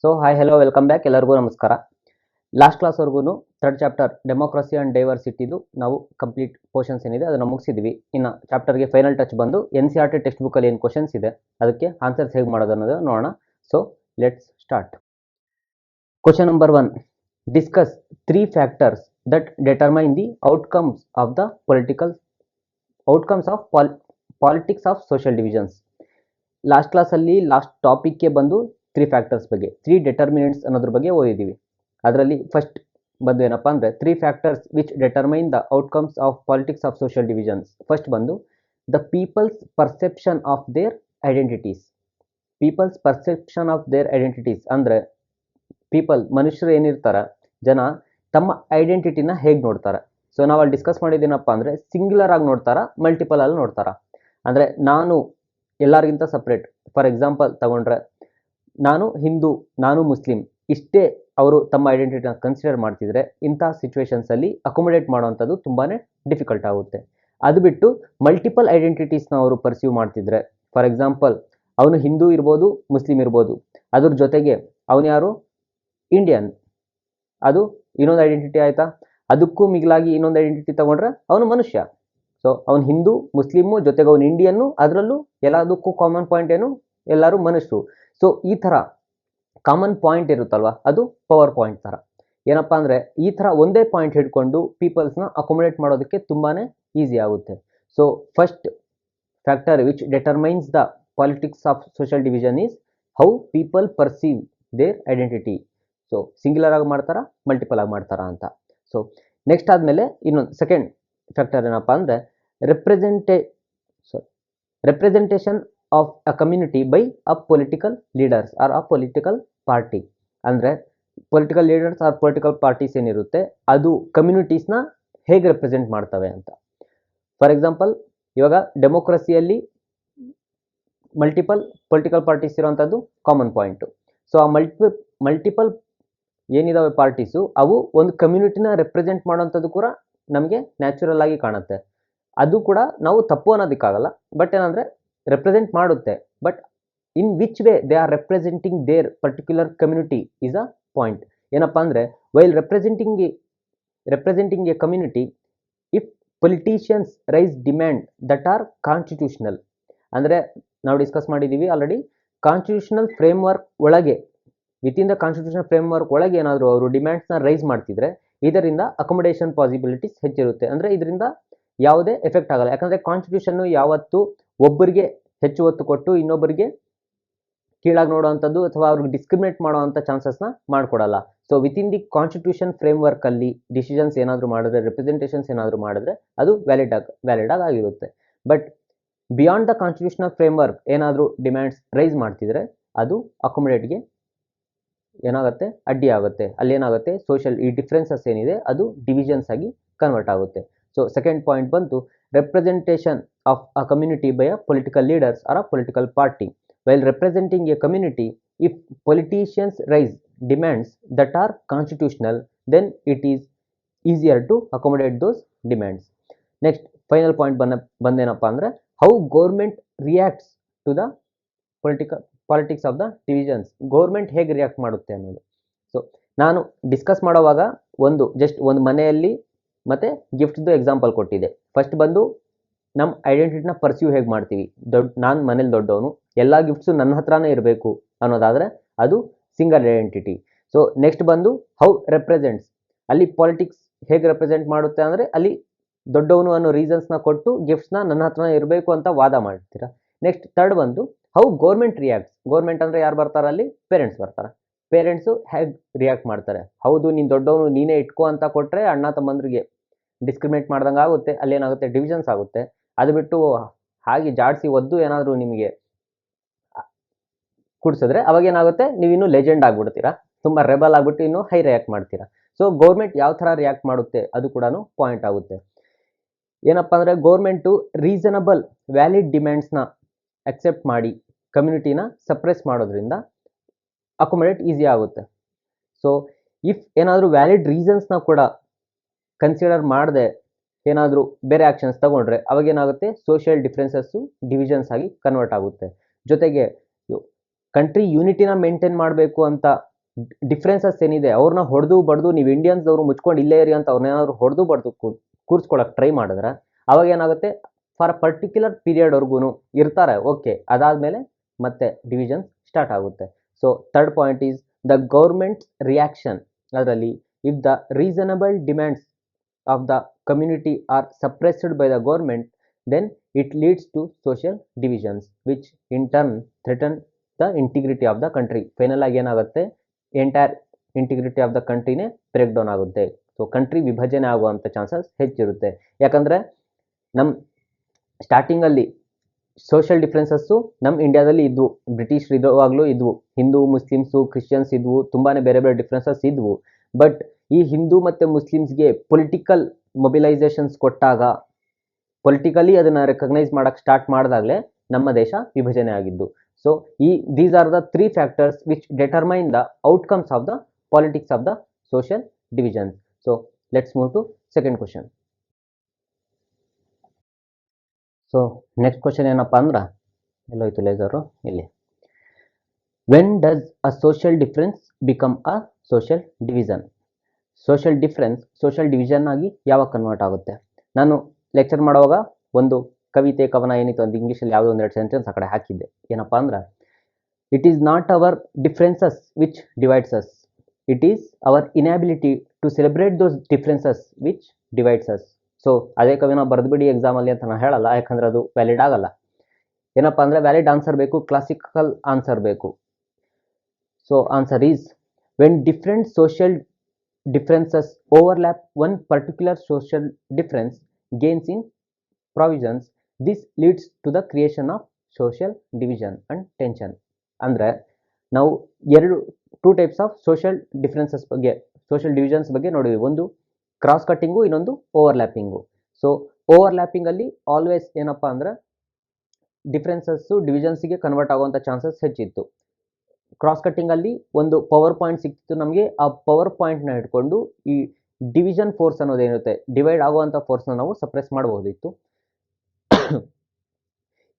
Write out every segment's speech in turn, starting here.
So hi hello welcome back. ಎಲ್ಲರಿಗೂ ನಮಸ್ಕಾರ. Last ಕ್ಲಾಸ್ವರೆಗೂ ಥರ್ಡ್ ಚಾಪ್ಟರ್ ಡೆಮೋಕ್ರಸಿ ಆ್ಯಂಡ್ ಡೈವರ್ಸಿಟಿದು ನಾವು ಕಂಪ್ಲೀಟ್ ಪೋರ್ಷನ್ಸ್ ಏನಿದೆ ಅದನ್ನು ಮುಗಿಸಿದ್ವಿ. ಇನ್ನು ಚಾಪ್ಟರ್ಗೆ ಫೈನಲ್ ಟಚ್ ಬಂದು NCERT ಟೆಕ್ಸ್ಟ್ ಬುಕ್ಕಲ್ಲಿ ಏನು ಕ್ವಶನ್ಸ್ ಇದೆ ಅದಕ್ಕೆ ಆನ್ಸರ್ಸ್ ಹೇಗೆ ಮಾಡೋದು ಅನ್ನೋದು ನೋಡೋಣ. So let's start. Question number 1, discuss 3 factors that determine the outcomes of the politics of social divisions. Last ಕ್ಲಾಸಲ್ಲಿ ಲಾಸ್ಟ್ ಟಾಪಿಕ್ಗೆ ಬಂದು 3 ಫ್ಯಾಕ್ಟರ್ಸ್ ಬಗ್ಗೆ 3 ಡೆಟರ್ಮಿನೆಂಟ್ಸ್ ಅನ್ನೋದ್ರ ಬಗ್ಗೆ ಓದಿದ್ದೀವಿ. ಅದರಲ್ಲಿ ಫಸ್ಟ್ ಬಂದು ಏನಪ್ಪ ಅಂದರೆ 3 factors which determine the outcomes of politics of social divisions. First ಬಂದು the people's perception of their identities. People's perception of their identities ಅಂದರೆ ಮನುಷ್ಯರು ಏನಿರ್ತಾರೆ, ಜನ ತಮ್ಮ ಐಡೆಂಟಿಟಿನ ಹೇಗೆ ನೋಡ್ತಾರೆ. ಸೊ ನಾವು ಅಲ್ಲಿ ಡಿಸ್ಕಸ್ ಮಾಡಿದ್ದೇನಪ್ಪ ಅಂದರೆ ಸಿಂಗ್ಯುಲರ್ ಆಗಿ ನೋಡ್ತಾರಾ, ಮಲ್ಟಿಪಲ್ ಅಲ್ಲಿ ನೋಡ್ತಾರಾ. ಅಂದರೆ ನಾನು ಎಲ್ಲರಿಗಿಂತ ಸಪ್ರೇಟ್. ಫಾರ್ ಎಕ್ಸಾಂಪಲ್ ತಗೊಂಡ್ರೆ ನಾನು ಹಿಂದೂ, ನಾನು ಮುಸ್ಲಿಂ, ಇಷ್ಟೇ ಅವರು ತಮ್ಮ ಐಡೆಂಟಿಟಿನ ಕನ್ಸಿಡರ್ ಮಾಡ್ತಿದ್ರೆ ಇಂಥ ಸಿಚುವೇಶನ್ಸಲ್ಲಿ ಅಕೊಮೊಡೇಟ್ ಮಾಡೋವಂಥದ್ದು ತುಂಬಾ ಡಿಫಿಕಲ್ಟ್ ಆಗುತ್ತೆ. ಅದು ಬಿಟ್ಟು ಮಲ್ಟಿಪಲ್ ಐಡೆಂಟಿಟೀಸ್ನ ಅವರು ಪರ್ಸ್ಯೂ ಮಾಡ್ತಿದ್ರೆ, ಫಾರ್ ಎಕ್ಸಾಂಪಲ್ ಅವನು ಹಿಂದೂ ಇರ್ಬೋದು, ಮುಸ್ಲಿಂ ಇರ್ಬೋದು, ಅದ್ರ ಜೊತೆಗೆ ಅವನು ಯಾರು ಇಂಡಿಯನ್, ಅದು ಇನ್ನೊಂದು ಐಡೆಂಟಿಟಿ ಆಯಿತಾ. ಅದಕ್ಕೂ ಮಿಗಿಲಾಗಿ ಇನ್ನೊಂದು ಐಡೆಂಟಿಟಿ ತಗೊಂಡ್ರೆ ಅವನು ಮನುಷ್ಯ. ಸೊ ಅವನು ಹಿಂದೂ, ಮುಸ್ಲಿಮು, ಜೊತೆಗೆ ಅವನು ಇಂಡಿಯನ್ನು, ಅದರಲ್ಲೂ ಎಲ್ಲದಕ್ಕೂ ಕಾಮನ್ ಪಾಯಿಂಟ್ ಏನು, ಎಲ್ಲರೂ ಮನುಷ್ಯರು. ಸೊ ಈ ಥರ ಕಾಮನ್ ಪಾಯಿಂಟ್ ಇರುತ್ತಲ್ವ, ಅದು ಪವರ್ ಪಾಯಿಂಟ್ ಥರ. ಏನಪ್ಪ ಅಂದರೆ ಈ ಥರ ಒಂದೇ ಪಾಯಿಂಟ್ ಹಿಡ್ಕೊಂಡು ಪೀಪಲ್ಸ್ನ ಅಕೊಮೊಡೇಟ್ ಮಾಡೋದಕ್ಕೆ ತುಂಬಾ ಈಸಿ ಆಗುತ್ತೆ. So first factor which determines the politics of social division is how people perceive their identity. So singular ಆಗಿ ಮಾಡ್ತಾರಾ, ಮಲ್ಟಿಪಲ್ ಆಗಿ ಮಾಡ್ತಾರಾ ಅಂತ. ಸೊ ನೆಕ್ಸ್ಟ್ ಆದಮೇಲೆ ಇನ್ನೊಂದು ಸೆಕೆಂಡ್ ಫ್ಯಾಕ್ಟರ್ ಏನಪ್ಪ ಅಂದರೆ representation of a community by a political leaders or a political party. ಅಂದರೆ political leaders or political parties ಏನಿರುತ್ತೆ ಅದು ಕಮ್ಯುನಿಟೀಸ್ನ ಹೇಗೆ ರೆಪ್ರೆಸೆಂಟ್ ಮಾಡ್ತವೆ ಅಂತ. ಫಾರ್ ಎಕ್ಸಾಂಪಲ್ ಇವಾಗ ಡೆಮೋಕ್ರಸಿಯಲ್ಲಿ ಮಲ್ಟಿಪಲ್ ಪೊಲಿಟಿಕಲ್ ಪಾರ್ಟೀಸ್ ಇರೋವಂಥದ್ದು ಕಾಮನ್ ಪಾಯಿಂಟು. ಸೊ ಆ ಮಲ್ಟಿಪಲ್ ಏನಿದಾವೆ ಪಾರ್ಟೀಸು ಅವು ಒಂದು ಕಮ್ಯುನಿಟಿನ ರೆಪ್ರೆಸೆಂಟ್ ಮಾಡೋವಂಥದ್ದು ಕೂಡ ನಮಗೆ ನ್ಯಾಚುರಲ್ ಆಗಿ ಕಾಣುತ್ತೆ. ಅದು ಕೂಡ ನಾವು ತಪ್ಪು ಅನ್ನೋದಕ್ಕಾಗಲ್ಲ, ಬಟ್ ಏನಂದರೆ ರೆಪ್ರೆಸೆಂಟ್ ಮಾಡುತ್ತೆ. But in which way they are representing their particular community is a point. ಏನಪ್ಪ ಅಂದರೆ while representing a community, if politicians raise demand that are constitutional. ಅಂದರೆ ನಾವು ಡಿಸ್ಕಸ್ ಮಾಡಿದ್ದೀವಿ ಆಲ್ರೆಡಿ, ಕಾನ್ಸ್ಟಿಟ್ಯೂಷನಲ್ ಫ್ರೇಮ್ವರ್ಕ್ ಒಳಗೆ, ವಿತಿನ್ ದ ಕಾನ್ಸ್ಟಿಟ್ಯೂಷನಲ್ ಫ್ರೇಮ್ವರ್ಕ್ ಒಳಗೆ ಏನಾದರೂ ಅವರು ಡಿಮ್ಯಾಂಡ್ಸ್ನ rice ಮಾಡ್ತಿದ್ರೆ ಇದರಿಂದ ಅಕೊಮೊಡೇಷನ್ ಪಾಸಿಬಿಲಿಟೀಸ್ ಹೆಚ್ಚಿರುತ್ತೆ. ಅಂದರೆ ಇದರಿಂದ ಯಾವುದೇ ಎಫೆಕ್ಟ್ ಆಗಲ್ಲ. ಯಾಕಂದರೆ ಕಾನ್ಸ್ಟಿಟ್ಯೂಷನ್ನು ಯಾವತ್ತೂ ಒಬ್ಬರಿಗೆ ಹೆಚ್ಚು ಒತ್ತು ಕೊಟ್ಟು ಇನ್ನೊಬ್ಬರಿಗೆ ಕೀಳಾಗಿ ನೋಡುವಂಥದ್ದು ಅಥವಾ ಅವ್ರಿಗೆ ಡಿಸ್ಕ್ರಿಮಿನೇಟ್ ಮಾಡುವಂಥ ಚಾನ್ಸಸ್ನ ಮಾಡಿಕೊಡಲ್ಲ. ಸೊ ವಿತಿನ್ ದಿ ಕಾನ್ಸ್ಟಿಟ್ಯೂಷನ್ ಫ್ರೇಮ್ವರ್ಕಲ್ಲಿ ಡಿಸಿಷನ್ಸ್ ಏನಾದರೂ ಮಾಡಿದ್ರೆ, ರೆಪ್ರೆಸೆಂಟೇಷನ್ಸ್ ಏನಾದರೂ ಮಾಡಿದ್ರೆ ಅದು ವ್ಯಾಲಿಡ್ ಆಗಿರುತ್ತೆ. But beyond the constitutional framework ಏನಾದರೂ ಡಿಮ್ಯಾಂಡ್ಸ್ ರೈಸ್ ಮಾಡ್ತಿದ್ರೆ ಅದು ಅಕೊಮೊಡೇಟ್ಗೆ ಏನಾಗುತ್ತೆ, ಅಡ್ಡಿ ಆಗುತ್ತೆ. ಅಲ್ಲಿ ಏನಾಗುತ್ತೆ, ಸೋಷಿಯಲ್ ಈ ಡಿಫ್ರೆನ್ಸಸ್ ಏನಿದೆ ಅದು ಡಿವಿಷನ್ಸ್ ಆಗಿ ಕನ್ವರ್ಟ್ ಆಗುತ್ತೆ. ಸೊ ಸೆಕೆಂಡ್ ಪಾಯಿಂಟ್ ಬಂತು representation of a community by a political leaders or a political party. While representing a community, if politicians raise demands that are constitutional, then it is easier to accommodate those demands. Next final point ಬಂದೇನಪ್ಪ ಅಂದರೆ how government reacts to the politics of the divisions. Government ಹೇಗೆ react ಮಾಡುತ್ತೆ ಅನ್ನೋದು. So ನಾನು discuss ಮಾಡೋವಾಗ ಒಂದು ಮನೆಯಲ್ಲಿ ಮತ್ತು ಗಿಫ್ಟ್ದು ಎಕ್ಸಾಂಪಲ್ ಕೊಟ್ಟಿದೆ. ಫಸ್ಟ್ ಬಂದು ನಮ್ಮ ಐಡೆಂಟಿಟಿನ ಪರ್ಸ್ಯೂ ಹೇಗೆ ಮಾಡ್ತೀವಿ, ನಾನು ಮನೇಲಿ ದೊಡ್ಡವನು, ಎಲ್ಲ ಗಿಫ್ಟ್ಸು ನನ್ನ ಹತ್ರನೇ ಇರಬೇಕು ಅನ್ನೋದಾದರೆ ಅದು ಸಿಂಗಲ್ ಐಡೆಂಟಿಟಿ. ಸೊ ನೆಕ್ಸ್ಟ್ ಬಂದು ಹೌ ರೆಪ್ರೆಸೆಂಟ್ಸ್, ಅಲ್ಲಿ ಪಾಲಿಟಿಕ್ಸ್ ಹೇಗೆ ರೆಪ್ರೆಸೆಂಟ್ ಮಾಡುತ್ತೆ ಅಂದರೆ ಅಲ್ಲಿ ದೊಡ್ಡವನು ಅನ್ನೋ ರೀಸನ್ಸ್ನ ಕೊಟ್ಟು ಗಿಫ್ಟ್ಸ್ನ ನನ್ನ ಹತ್ರನೇ ಇರಬೇಕು ಅಂತ ವಾದ ಮಾಡ್ತೀರಾ. ನೆಕ್ಸ್ಟ್ ಥರ್ಡ್ ಬಂದು ಹೌ ಗೌರ್ಮೆಂಟ್ ರಿಯಾಕ್ಟ್ಸ್. ಗೌರ್ಮೆಂಟ್ ಅಂದರೆ ಯಾರು ಬರ್ತಾರೆ, ಅಲ್ಲಿ ಪೇರೆಂಟ್ಸ್ ಬರ್ತಾರೆ. ಪೇರೆಂಟ್ಸು ಹೇಗೆ ರಿಯಾಕ್ಟ್ ಮಾಡ್ತಾರೆ, ಹೌದು ನೀನು ದೊಡ್ಡವನು ನೀನೇ ಇಟ್ಕೋ ಅಂತ ಕೊಟ್ಟರೆ ಅಣ್ಣ ತಮ್ಮಂದ್ರಿಗೆ ಡಿಸ್ಕ್ರಿಮಿನೇಟ್ ಮಾಡ್ದಂಗೆ ಆಗುತ್ತೆ, ಅಲ್ಲೇನಾಗುತ್ತೆ ಡಿವಿಷನ್ಸ್ ಆಗುತ್ತೆ. ಅದು ಬಿಟ್ಟು ಹಾಗೆ ಜಾಡಿಸಿ ಒದ್ದು ಏನಾದರೂ ನಿಮಗೆ ಕುಡಿಸಿದ್ರೆ ಅವಾಗೇನಾಗುತ್ತೆ, ನೀವು ಇನ್ನೂ ಲೆಜೆಂಡ್ ಆಗಿಬಿಡ್ತೀರಾ, ತುಂಬ ರೆಬಲ್ ಆಗಿಬಿಟ್ಟು ಇನ್ನೂ ಹೈ ರಿಯಾಕ್ಟ್ ಮಾಡ್ತೀರಾ. ಸೊ ಗೌರ್ಮೆಂಟ್ ಯಾವ ಥರ ರಿಯಾಕ್ಟ್ ಮಾಡುತ್ತೆ ಅದು ಕೂಡ ಪಾಯಿಂಟ್ ಆಗುತ್ತೆ. ಏನಪ್ಪ ಅಂದರೆ ಗೌರ್ಮೆಂಟು ರೀಸನಬಲ್ ವ್ಯಾಲಿಡ್ ಡಿಮ್ಯಾಂಡ್ಸ್ನ ಅಕ್ಸೆಪ್ಟ್ ಮಾಡಿ ಕಮ್ಯುನಿಟಿನ ಸಪ್ರೆಸ್ ಮಾಡೋದ್ರಿಂದ ಅಕೊಮೊಡೇಟ್ ಈಸಿ ಆಗುತ್ತೆ. ಸೊ ಇಫ್ ಏನಾದರೂ ವ್ಯಾಲಿಡ್ ರೀಸನ್ಸ್ನ ಕೂಡ ಕನ್ಸಿಡರ್ ಮಾಡದೆ ಏನಾದರೂ ಬೇರೆ ಆ್ಯಕ್ಷನ್ಸ್ ತಗೊಂಡ್ರೆ ಅವಾಗೇನಾಗುತ್ತೆ, ಸೋಷಿಯಲ್ ಡಿಫ್ರೆನ್ಸಸ್ಸು ಡಿವಿಷನ್ಸ್ ಆಗಿ ಕನ್ವರ್ಟ್ ಆಗುತ್ತೆ. ಜೊತೆಗೆ ಕಂಟ್ರಿ ಯೂನಿಟಿನ ಮೇಂಟೈನ್ ಮಾಡಬೇಕು ಅಂತ ಡಿಫ್ರೆನ್ಸಸ್ ಏನಿದೆ ಅವ್ರನ್ನ ಹೊಡೆದು ಬಡ್ದು ನೀವು ಇಂಡಿಯನ್ಸ್ದವರು ಮುಚ್ಕೊಂಡು ಇಲ್ಲೇ ಇರಿ ಅಂತ ಅವ್ರನ್ನೇನಾದ್ರು ಹೊಡೆದು ಬಡ್ದು ಕೂರಿಸ್ಕೊಳಕ್ಕೆ ಟ್ರೈ ಮಾಡಿದ್ರೆ ಅವಾಗ ಏನಾಗುತ್ತೆ, ಫಾರ್ ಅ ಪರ್ಟಿಕ್ಯುಲರ್ ಪೀರಿಯಡ್ವರೆಗೂ ಇರ್ತಾರೆ, ಓಕೆ, ಅದಾದಮೇಲೆ ಮತ್ತೆ ಡಿವಿಷನ್ ಸ್ಟಾರ್ಟ್ ಆಗುತ್ತೆ. So third point is the government reaction. ಅದರಲ್ಲಿ if the reasonable demands of the community are suppressed by the government, then it leads to social divisions which in turn threaten the integrity of the country. Final ಆಗಿ ಏನಾಗುತ್ತೆ, entire integrity of the ಕಂಟ್ರಿನೇ break down ಆಗುತ್ತೆ. So country ವಿಭಜನೆ ಆಗುವಂಥ chances ಹೆಚ್ಚಿರುತ್ತೆ. ಯಾಕಂದರೆ ನಮ್ಮ ಸ್ಟಾರ್ಟಿಂಗಲ್ಲಿ ಸೋಷಿಯಲ್ ಡಿಫ್ರೆನ್ಸಸ್ಸು ನಮ್ಮ ಇಂಡಿಯಾದಲ್ಲಿ ಇದ್ವು, ಬ್ರಿಟಿಷ್ ಇರುವಾಗಲೂ ಇದ್ವು, ಹಿಂದೂ ಮುಸ್ಲಿಮ್ಸು ಕ್ರಿಶ್ಚಿಯನ್ಸ್ ಇದ್ವು, ತುಂಬಾ ಬೇರೆ ಬೇರೆ ಡಿಫ್ರೆನ್ಸಸ್ ಇದ್ವು. ಬಟ್ ಈ ಹಿಂದೂ ಮತ್ತು ಮುಸ್ಲಿಮ್ಸ್ಗೆ ಪೊಲಿಟಿಕಲ್ ಮೊಬಿಲೈಸೇಷನ್ಸ್ ಕೊಟ್ಟಾಗ, ಪೊಲಿಟಿಕಲಿ ಅದನ್ನು ರೆಕಗ್ನೈಸ್ ಮಾಡೋಕ್ಕೆ ಸ್ಟಾರ್ಟ್ ಮಾಡಿದಾಗಲೇ ನಮ್ಮ ದೇಶ ವಿಭಜನೆ ಆಗಿದ್ದು. So these are the 3 factors which determine the outcomes of the politics of the social division. So let's move to second question. So next question ಏನಪ್ಪ ಅಂದ್ರೆ, ಎಲ್ಲೋಯ್ತು ಲೇಸರು, ಇಲ್ಲಿ. When does a social difference become a social division? Social division ಆಗಿ ಯಾವಾಗ convert ಆಗುತ್ತೆ? ನಾನು lecture ಮಾಡುವಾಗ ಒಂದು ಕವಿತೆ ಕವನ ಏನಿತ್ತು ಒಂದು ಇಂಗ್ಲೀಷಲ್ಲಿ ಯಾವುದೋ ಒಂದೆರಡು ಸೆಂಟೆನ್ಸ್ ಆ ಕಡೆ ಹಾಕಿದ್ದೆ. ಏನಪ್ಪ ಅಂದ್ರೆ, it is not our differences which divides us, it is our inability to celebrate those differences which divides us. So ಅದೇ ಕವಿನ ಬರೆದ್ಬಿಡಿ ಎಕ್ಸಾಮಲ್ಲಿ ಅಂತ ನಾನು ಹೇಳಲ್ಲ, ಯಾಕಂದರೆ ಅದು ವ್ಯಾಲಿಡ್ ಆಗಲ್ಲ. ಏನಪ್ಪ ಅಂದರೆ ವ್ಯಾಲಿಡ್ ಆನ್ಸರ್ ಬೇಕು, ಕ್ಲಾಸಿಕಲ್ ಆನ್ಸರ್ ಬೇಕು. So answer is, when different social differences overlap one particular social difference gains in provisions, this leads to the creation of social division and tension. ಅಂದರೆ ನಾವು two types of social differences ಬಗ್ಗೆ, social divisions ಬಗ್ಗೆ ನೋಡಿದ್ವಿ. ಒಂದು cross cutting, ಇನ್ನೊಂದು ಓವರ್ಲ್ಯಾಪಿಂಗು. So ಓವರ್ಲ್ಯಾಪಿಂಗಲ್ಲಿ always ಏನಪ್ಪ ಅಂದರೆ differences ಡಿವಿಷನ್ಸಿಗೆ convert ಆಗುವಂಥ ಚಾನ್ಸಸ್ ಹೆಚ್ಚಿತ್ತು. ಕ್ರಾಸ್ ಕಟ್ಟಿಂಗಲ್ಲಿ ಒಂದು ಪವರ್ ಪಾಯಿಂಟ್ ಸಿಕ್ತಿತ್ತು ನಮಗೆ, ಆ ಪವರ್ ಪಾಯಿಂಟ್ನ ಇಟ್ಕೊಂಡು ಈ ಡಿವಿಷನ್ ಫೋರ್ಸ್ ಅನ್ನೋದೇನಿರುತ್ತೆ, ಡಿವೈಡ್ ಆಗುವಂಥ ಫೋರ್ಸ್ನ ನಾವು ಸಪ್ರೆಸ್ ಮಾಡಬಹುದಿತ್ತು.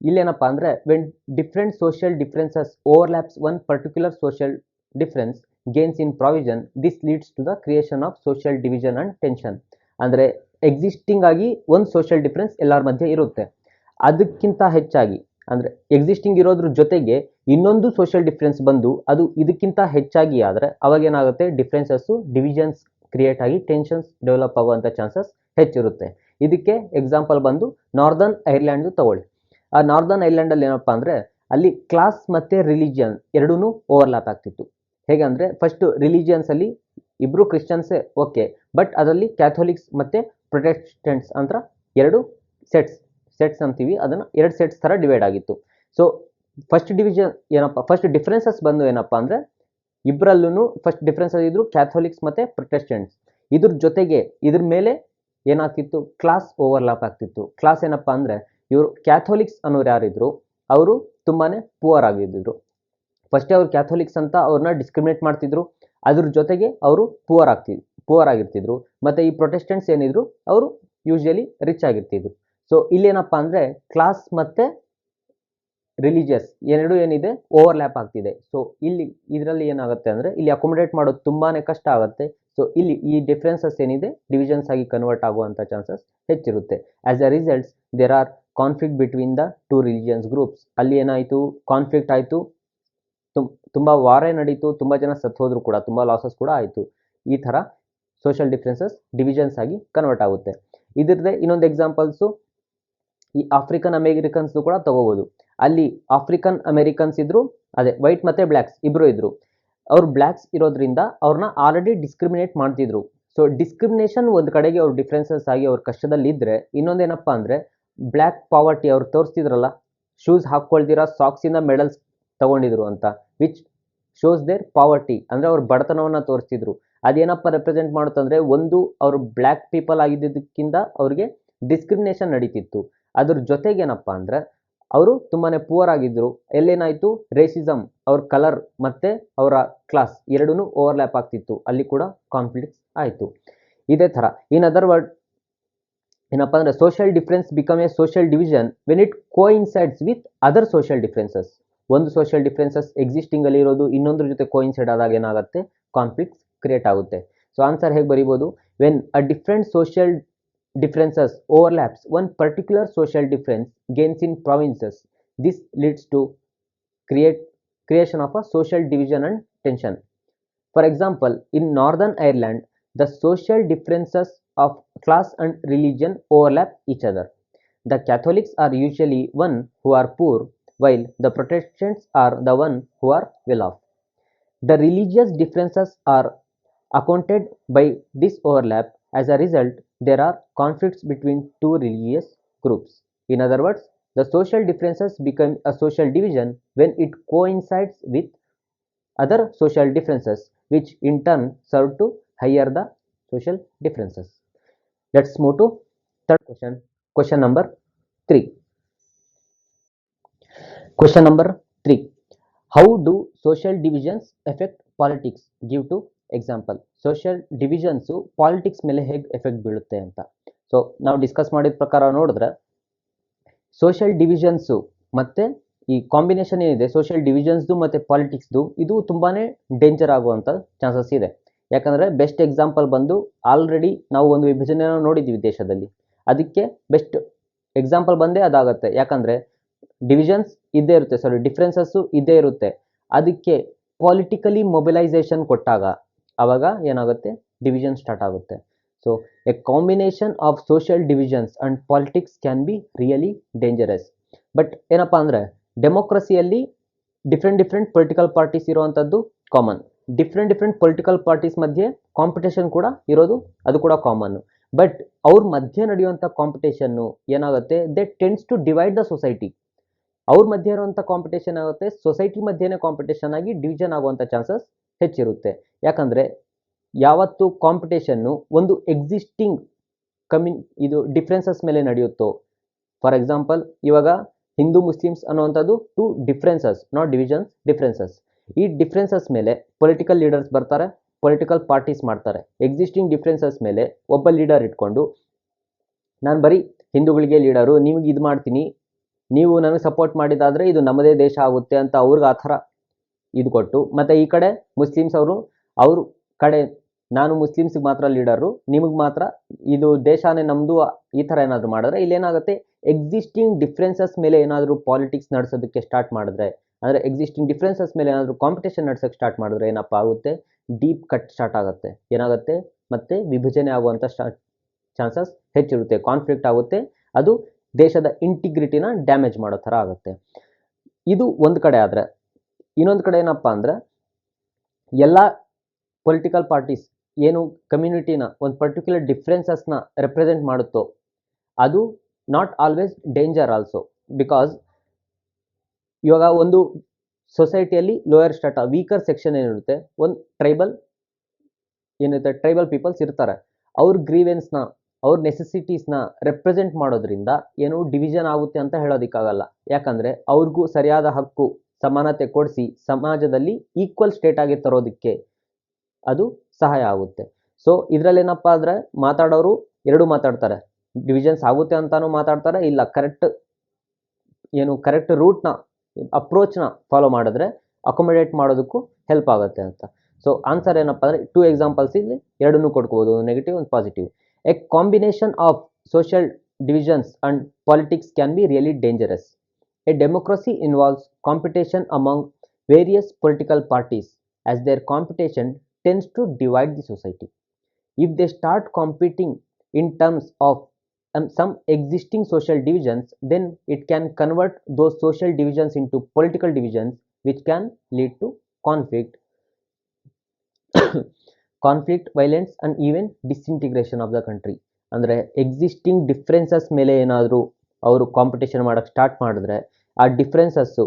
ಇಲ್ಲೇನಪ್ಪ ಅಂದರೆ, when different social differences overlaps one particular social difference gains in provision, this leads to the creation of social division and tension. ಅಂದರೆ ಎಕ್ಸಿಸ್ಟಿಂಗ್ ಆಗಿ ಒಂದು ಸೋಷಿಯಲ್ ಡಿಫ್ರೆನ್ಸ್ ಎಲ್ಲರ ಮಧ್ಯೆ ಇರುತ್ತೆ, ಅದಕ್ಕಿಂತ ಹೆಚ್ಚಾಗಿ ಅಂದರೆ ಎಕ್ಸಿಸ್ಟಿಂಗ್ ಇರೋದ್ರ ಜೊತೆಗೆ ಇನ್ನೊಂದು ಸೋಷಿಯಲ್ ಡಿಫ್ರೆನ್ಸ್ ಬಂದು ಅದು ಇದಕ್ಕಿಂತ ಹೆಚ್ಚಾಗಿ ಆದರೆ ಅವಾಗೇನಾಗುತ್ತೆ, ಡಿಫ್ರೆನ್ಸಸ್ಸು ಡಿವಿಷನ್ಸ್ ಕ್ರಿಯೇಟ್ ಆಗಿ ಟೆನ್ಷನ್ಸ್ ಡೆವಲಪ್ ಆಗುವಂಥ ಚಾನ್ಸಸ್ ಹೆಚ್ಚಿರುತ್ತೆ. ಇದಕ್ಕೆ ಎಕ್ಸಾಂಪಲ್ ಬಂದು ನಾರ್ದರ್ನ್ ಐರ್ಲ್ಯಾಂಡು ತಗೊಳ್ಳಿ. ಆ ನಾರ್ದರ್ನ್ ಐರ್ಲ್ಯಾಂಡಲ್ಲಿ ಏನಪ್ಪ ಅಂದರೆ, ಅಲ್ಲಿ ಕ್ಲಾಸ್ ಮತ್ತು ರಿಲಿಜಿಯನ್ ಎರಡೂ ಓವರ್ಲ್ಯಾಪ್ ಆಗ್ತಿತ್ತು. ಹೇಗೆ ಅಂದರೆ, ಫಸ್ಟು ರಿಲಿಜಿಯನ್ಸಲ್ಲಿ ಇಬ್ಬರು ಕ್ರಿಶ್ಚಿಯನ್ಸೇ ಓಕೆ, ಬಟ್ ಅದರಲ್ಲಿ ಕ್ಯಾಥೋಲಿಕ್ಸ್ ಮತ್ತು ಪ್ರೊಟೆಸ್ಟೆಂಟ್ಸ್ ಅಂತ ಎರಡು ಸೆಟ್ಸ್ ಅಂತೀವಿ, ಅದನ್ನು 2 ಸೆಟ್ಸ್ ಥರ ಡಿವೈಡ್ ಆಗಿತ್ತು. ಸೊ ಫಸ್ಟ್ ಡಿಫ್ರೆನ್ಸಸ್ ಬಂದು ಏನಪ್ಪ ಅಂದರೆ, ಇಬ್ಬರಲ್ಲೂ ಫಸ್ಟ್ ಡಿಫ್ರೆನ್ಸಸ್ ಇದ್ರು ಕ್ಯಾಥೋಲಿಕ್ಸ್ ಮತ್ತು ಪ್ರೊಟೆಸ್ಟೆಂಟ್ಸ್. ಇದ್ರ ಜೊತೆಗೆ ಇದ್ರ ಮೇಲೆ ಏನಾಗ್ತಿತ್ತು, ಕ್ಲಾಸ್ ಓವರ್ಲ್ಯಾಪ್ ಆಗ್ತಿತ್ತು. ಕ್ಲಾಸ್ ಏನಪ್ಪ ಅಂದರೆ, ಇವರು ಕ್ಯಾಥೋಲಿಕ್ಸ್ ಅನ್ನೋರು ಯಾರಿದ್ರು ಅವರು ತುಂಬಾ ಪುವರ್ ಆಗಿದ್ದರು. ಫಸ್ಟೇ ಅವ್ರು ಕ್ಯಾಥೋಲಿಕ್ಸ್ ಅಂತ ಅವ್ರನ್ನ ಡಿಸ್ಕ್ರಿಮಿನೇಟ್ ಮಾಡ್ತಿದ್ರು, ಅದ್ರ ಜೊತೆಗೆ ಅವರು ಪುವರ್ ಆಗಿರ್ತಿದ್ರು. ಮತ್ತು ಈ ಪ್ರೊಟೆಸ್ಟೆಂಟ್ಸ್ ಏನಿದ್ರು ಅವರು ಯೂಶ್ವಲಿ ರಿಚ್ ಆಗಿರ್ತಿದ್ರು. ಸೊ ಇಲ್ಲೇನಪ್ಪ ಅಂದರೆ, ಕ್ಲಾಸ್ ಮತ್ತು ರಿಲಿಜಿಯಸ್ ಎರಡು ಏನಿದೆ ಓವರ್ಲ್ಯಾಪ್ ಆಗ್ತಿದೆ. ಸೊ ಇದರಲ್ಲಿ ಏನಾಗುತ್ತೆ ಅಂದರೆ, ಇಲ್ಲಿ ಅಕೊಮಡೇಟ್ ಮಾಡೋದು ತುಂಬಾ ಕಷ್ಟ ಆಗುತ್ತೆ. ಸೊ ಇಲ್ಲಿ ಈ ಡಿಫ್ರೆನ್ಸಸ್ ಏನಿದೆ ಡಿವಿಷನ್ಸ್ ಆಗಿ ಕನ್ವರ್ಟ್ ಆಗುವಂಥ ಚಾನ್ಸಸ್ ಹೆಚ್ಚಿರುತ್ತೆ. As a results there are conflict between the 2 religions groups. ಅಲ್ಲಿ ಏನಾಯಿತು, ಕಾನ್ಫ್ಲಿಕ್ಟ್ ಆಯಿತು, ತುಂಬ ವಾರೇ ನಡೀತು, ತುಂಬ ಜನ ಸತ್ತೋದ್ರು ಕೂಡ, ತುಂಬ ಲಾಸಸ್ ಕೂಡ ಆಯಿತು. ಈ ಥರ ಸೋಷಿಯಲ್ ಡಿಫ್ರೆನ್ಸಸ್ ಡಿವಿಷನ್ಸ್ ಆಗಿ ಕನ್ವರ್ಟ್ ಆಗುತ್ತೆ. ಇದ್ರದ್ದೇ ಇನ್ನೊಂದು ಎಕ್ಸಾಂಪಲ್ಸು ಈ ಆಫ್ರಿಕನ್ ಅಮೇರಿಕನ್ಸ್ದು ಕೂಡ ತಗೋಬೋದು. ಅಲ್ಲಿ ಆಫ್ರಿಕನ್ ಅಮೇರಿಕನ್ಸ್ ಇದ್ದರು, ಅದೇ ವೈಟ್ ಮತ್ತು ಬ್ಲ್ಯಾಕ್ಸ್ ಇಬ್ಬರು ಇದ್ದರು. ಅವ್ರು ಬ್ಲ್ಯಾಕ್ಸ್ ಇರೋದ್ರಿಂದ ಅವ್ರನ್ನ ಆಲ್ರೆಡಿ ಡಿಸ್ಕ್ರಿಮಿನೇಟ್ ಮಾಡ್ತಿದ್ರು. ಸೊ ಡಿಸ್ಕ್ರಿಮಿನೇಷನ್ ಒಂದು ಕಡೆಗೆ ಅವ್ರು ಡಿಫ್ರೆನ್ಸಸ್ ಆಗಿ ಅವ್ರ ಕಷ್ಟದಲ್ಲಿದ್ದರೆ, ಇನ್ನೊಂದೇನಪ್ಪ ಅಂದರೆ ಬ್ಲ್ಯಾಕ್ ಪಾವರ್ಟಿ ಅವ್ರು ತೋರಿಸ್ತಿದ್ರಲ್ಲ, ಶೂಸ್ ಹಾಕ್ಕೊಳ್ದಿರ ಸಾಕ್ಸಿಂದ ಮೆಡಲ್ಸ್ ತಗೊಂಡಿದ್ರು ಅಂತ, ವಿಚ್ ಶೋಸ್ ದೇರ್ ಪಾವರ್ಟಿ, ಅಂದರೆ ಅವ್ರ ಬಡತನವನ್ನು ತೋರಿಸ್ತಿದ್ರು. ಅದೇನಪ್ಪ ರೆಪ್ರೆಸೆಂಟ್ ಮಾಡುತ್ತಂದರೆ, ಒಂದು ಅವರು ಬ್ಲ್ಯಾಕ್ ಪೀಪಲ್ ಆಗಿದ್ದಕ್ಕಿಂತ ಅವ್ರಿಗೆ ಡಿಸ್ಕ್ರಿಮಿನೇಷನ್ ನಡೀತಿತ್ತು. ಅದ್ರ ಜೊತೆಗೇನಪ್ಪ ಅಂದರೆ ಅವರು ತುಂಬಾ ಪುವರ್ ಆಗಿದ್ದರು. ಎಲ್ಲೇನಾಯಿತು, ರೇಸಿಸಮ್, ಅವ್ರ ಕಲರ್ ಮತ್ತು ಅವರ ಕ್ಲಾಸ್ ಎರಡೂ ಓವರ್ಲ್ಯಾಪ್ ಆಗ್ತಿತ್ತು, ಅಲ್ಲಿ ಕೂಡ ಕಾನ್ಫ್ಲಿಕ್ಟ್ಸ್ ಆಯಿತು. ಇದೇ ಥರ ಇನ್ ಅದರ್ ವರ್ಡ್ ಏನಪ್ಪ ಅಂದರೆ, social difference become a social division when it coincides with other social differences. ಒಂದು ಸೋಷಿಯಲ್ ಡಿಫ್ರೆನ್ಸಸ್ ಎಕ್ಸಿಸ್ಟಿಂಗ್ ಅಲ್ಲಿ ಇರೋದು ಇನ್ನೊಂದ್ರ ಜೊತೆ ಕೋಇನ್ಸೈಡ್ ಆದಾಗ ಏನಾಗುತ್ತೆ, ಕಾನ್ಫ್ಲಿಕ್ಟ್ಸ್ ಕ್ರಿಯೇಟ್ ಆಗುತ್ತೆ. ಸೊ ಆನ್ಸರ್ ಹೇಗೆ ಬರೀಬೋದು, when a different social differences overlaps one particular social difference gains in provinces, this leads to creation of a social division and tension. For example, in Northern Ireland the social differences of class and religion overlap each other. The Catholics are usually one who are poor, while the Protestants are the one who are well off. The religious differences are accounted by this overlap. As a result, there are conflicts between two religious groups. In other words, the social differences become a social division when it coincides with other social differences, which in turn serve to higher the social differences. Let's move to third question. Question number 3. Question number 3. How do social divisions affect politics? Give to example. Social divisions politics ಮೇಲೆ ಹೇಗೆ effect ಬೀಳುತ್ತೆ ಅಂತ. So ನಾವು discuss ಮಾಡಿದ ಪ್ರಕಾರ ನೋಡಿದ್ರೆ social divisions ಮತ್ತು ಈ ಕಾಂಬಿನೇಷನ್ ಏನಿದೆ ಸೋಷಿಯಲ್ ಡಿವಿಷನ್ಸ್ದು ಮತ್ತು ಪಾಲಿಟಿಕ್ಸ್ದು, ಇದು ತುಂಬಾ ಡೇಂಜರ್ ಆಗುವಂಥ ಚಾನ್ಸಸ್ ಇದೆ. ಯಾಕಂದರೆ ಬೆಸ್ಟ್ ಎಕ್ಸಾಂಪಲ್ ಬಂದು ಆಲ್ರೆಡಿ ನಾವು ಒಂದು ವಿಭಜನೆಯನ್ನು ನೋಡಿದ್ದೀವಿ ದೇಶದಲ್ಲಿ, ಅದಕ್ಕೆ ಬೆಸ್ಟ್ ಎಕ್ಸಾಂಪಲ್ ಬಂದೇ ಅದಾಗುತ್ತೆ. ಯಾಕಂದರೆ ಡಿವಿಷನ್ಸ್ ಇದ್ದೇ ಇರುತ್ತೆ, ಡಿಫ್ರೆನ್ಸಸ್ಸು ಇದ್ದೇ ಇರುತ್ತೆ. ಅದಕ್ಕೆ ಪೊಲಿಟಿಕಲಿ ಮೊಬಿಲೈಸೇಷನ್ ಕೊಟ್ಟಾಗ ಆವಾಗ ಏನಾಗುತ್ತೆ, ಡಿವಿಷನ್ ಸ್ಟಾರ್ಟ್ ಆಗುತ್ತೆ. So A combination of social divisions and politics can be really dangerous. But ಏನಪ್ಪ ಅಂದರೆ ಡೆಮೋಕ್ರಸಿಯಲ್ಲಿ ಡಿಫ್ರೆಂಟ್ ಪೊಲಿಟಿಕಲ್ ಪಾರ್ಟೀಸ್ ಇರುವಂಥದ್ದು ಕಾಮನ್. ಡಿಫ್ರೆಂಟ್ ಪೊಲಿಟಿಕಲ್ ಪಾರ್ಟೀಸ್ ಮಧ್ಯೆ ಕಾಂಪಿಟೇಷನ್ ಕೂಡ ಇರೋದು, ಅದು ಕೂಡ ಕಾಮನ್ನು. ಬಟ್ ಅವ್ರ ಮಧ್ಯೆ ನಡೆಯುವಂಥ ಕಾಂಪಿಟೇಷನ್ನು ಏನಾಗುತ್ತೆ, they tends to divide the society. ಅವ್ರ ಮಧ್ಯೆ ಇರುವಂಥ ಕಾಂಪಿಟೇಷನ್ ಆಗುತ್ತೆ, ಸೊಸೈಟಿ ಮಧ್ಯೆನೇ ಕಾಂಪಿಟೇಷನ್ ಆಗಿ ಡಿವಿಷನ್ ಆಗುವಂಥ ಚಾನ್ಸಸ್ ಹೆಚ್ಚಿರುತ್ತೆ. ಯಾಕಂದರೆ ಯಾವತ್ತು ಕಾಂಪಿಟೇಷನ್ನು ಒಂದು ಎಕ್ಸಿಸ್ಟಿಂಗ್ ಇದು ಡಿಫ್ರೆನ್ಸಸ್ ಮೇಲೆ ನಡೆಯುತ್ತೋ, ಫಾರ್ ಎಕ್ಸಾಂಪಲ್ ಇವಾಗ ಹಿಂದೂ ಮುಸ್ಲಿಮ್ಸ್ ಅನ್ನುವಂಥದ್ದು two differences, not divisions, differences. ಈ ಡಿಫ್ರೆನ್ಸಸ್ ಮೇಲೆ ಪೊಲಿಟಿಕಲ್ ಲೀಡರ್ಸ್ ಬರ್ತಾರೆ, ಪೊಲಿಟಿಕಲ್ ಪಾರ್ಟೀಸ್ ಮಾಡ್ತಾರೆ. ಎಕ್ಸಿಸ್ಟಿಂಗ್ ಡಿಫ್ರೆನ್ಸಸ್ ಮೇಲೆ ಒಬ್ಬ ಲೀಡರ್ ಇಟ್ಕೊಂಡು ನಾನು ಬರೀ ಹಿಂದೂಗಳಿಗೆ ಲೀಡರು, ನಿಮಗೆ ಇದು ಮಾಡ್ತೀನಿ, ನೀವು ನನಗೆ ಸಪೋರ್ಟ್ ಮಾಡಿದಾದರೆ ಇದು ನಮ್ಮದೇ ದೇಶ ಆಗುತ್ತೆ ಅಂತ ಅವ್ರಿಗೆ ಆ ಥರ ಇದು ಕೊಟ್ಟು, ಮತ್ತು ಈ ಕಡೆ ಮುಸ್ಲಿಮ್ಸ್ ಅವ್ರ ಕಡೆ ನಾನು ಮುಸ್ಲಿಮ್ಸ್ಗೆ ಮಾತ್ರ ಲೀಡರು, ನಿಮಗೆ ಮಾತ್ರ ಇದು ದೇಶನೇ ನಮ್ಮದು, ಈ ಥರ ಏನಾದರೂ ಮಾಡಿದ್ರೆ ಇಲ್ಲೇನಾಗುತ್ತೆ, ಎಕ್ಸಿಸ್ಟಿಂಗ್ ಡಿಫ್ರೆನ್ಸಸ್ ಮೇಲೆ ಏನಾದರೂ ಪಾಲಿಟಿಕ್ಸ್ ನಡೆಸೋದಕ್ಕೆ ಸ್ಟಾರ್ಟ್ ಮಾಡಿದ್ರೆ, ಅಂದರೆ ಎಕ್ಸಿಸ್ಟಿಂಗ್ ಡಿಫ್ರೆನ್ಸಸ್ ಮೇಲೆ ಏನಾದರೂ ಕಾಂಪಿಟೇಷನ್ ನಡೆಸೋಕ್ಕೆ ಸ್ಟಾರ್ಟ್ ಮಾಡಿದ್ರೆ ಏನಪ್ಪ ಆಗುತ್ತೆ, ಡೀಪ್ ಕಟ್ ಸ್ಟಾರ್ಟ್ ಆಗುತ್ತೆ. ಏನಾಗುತ್ತೆ, ಮತ್ತೆ ವಿಭಜನೆ ಆಗುವಂಥ ಚಾನ್ಸಸ್ ಹೆಚ್ಚಿರುತ್ತೆ, ಕಾನ್ಫ್ಲಿಕ್ಟ್ ಆಗುತ್ತೆ, ಅದು ದೇಶದ ಇಂಟಿಗ್ರಿಟಿನ ಡ್ಯಾಮೇಜ್ ಮಾಡೋ ಥರ ಆಗುತ್ತೆ. ಇದು ಒಂದು ಕಡೆ. ಆದರೆ ಇನ್ನೊಂದು ಕಡೆ ಏನಪ್ಪ ಅಂದರೆ ಎಲ್ಲ ಪೊಲಿಟಿಕಲ್ ಪಾರ್ಟೀಸ್ ಏನು ಕಮ್ಯುನಿಟಿನ ಒಂದು ಪರ್ಟಿಕ್ಯುಲರ್ ಡಿಫ್ರೆನ್ಸಸ್ನ ರೆಪ್ರೆಸೆಂಟ್ ಮಾಡುತ್ತೋ ಅದು not always danger also. Because ಇವಾಗ ಒಂದು ಸೊಸೈಟಿಯಲ್ಲಿ ಲೋಯರ್ ಸ್ಟಾರ್ಟ್ ವೀಕರ್ ಸೆಕ್ಷನ್ ಏನಿರುತ್ತೆ, ಒಂದು ಟ್ರೈಬಲ್ ಪೀಪಲ್ಸ್ ಇರ್ತಾರೆ, ಅವ್ರ ಗ್ರೀವೆನ್ಸ್ನ ಅವ್ರ ನೆಸೆಸಿಟೀಸ್ನ ರೆಪ್ರೆಸೆಂಟ್ ಮಾಡೋದ್ರಿಂದ ಏನು ಡಿವಿಷನ್ ಆಗುತ್ತೆ ಅಂತ ಹೇಳೋದಕ್ಕಾಗಲ್ಲ. ಯಾಕಂದರೆ ಅವ್ರಿಗೂ ಸರಿಯಾದ ಹಕ್ಕು ಸಮಾನತೆ ಕೊಡಿಸಿ ಸಮಾಜದಲ್ಲಿ ಈಕ್ವಲ್ ಸ್ಟೇಟ್ ಆಗಿ ತರೋದಕ್ಕೆ ಅದು ಸಹಾಯ ಆಗುತ್ತೆ. ಸೊ ಇದರಲ್ಲೇನಪ್ಪ ಅಂದರೆ ಮಾತಾಡೋರು ಎರಡೂ ಮಾತಾಡ್ತಾರೆ, ಡಿವಿಷನ್ಸ್ ಆಗುತ್ತೆ ಅಂತಾನೂ ಮಾತಾಡ್ತಾರೆ, ಇಲ್ಲ ಕರೆಕ್ಟ್ ರೂಟ್ನ ಅಪ್ರೋಚ್ನ ಫಾಲೋ ಮಾಡಿದ್ರೆ ಅಕೊಮಡೇಟ್ ಮಾಡೋದಕ್ಕೂ ಹೆಲ್ಪ್ ಆಗುತ್ತೆ ಅಂತ. ಸೊ ಆನ್ಸರ್ ಏನಪ್ಪ ಅಂದರೆ 2 ಎಕ್ಸಾಂಪಲ್ಸ್ ಇಲ್ಲಿ ಎರಡನ್ನೂ ಕೊಡ್ಕೋಬೋದು, ಒಂದು ನೆಗೆಟಿವ್ ಒಂದು positive. A combination of social divisions and politics can be really dangerous. A democracy involves competition among various political parties, as their competition tends to divide the society. If they start competing in terms of some existing social divisions, then it can convert those social divisions into political divisions, which can lead to conflict, violence and even disintegration of the country. ಅಂದರೆ existing differences ಮೇಲೆ ಏನಾದರೂ ಅವರು competition ಮಾಡೋಕ್ಕೆ start ಮಾಡಿದ್ರೆ ಆ differences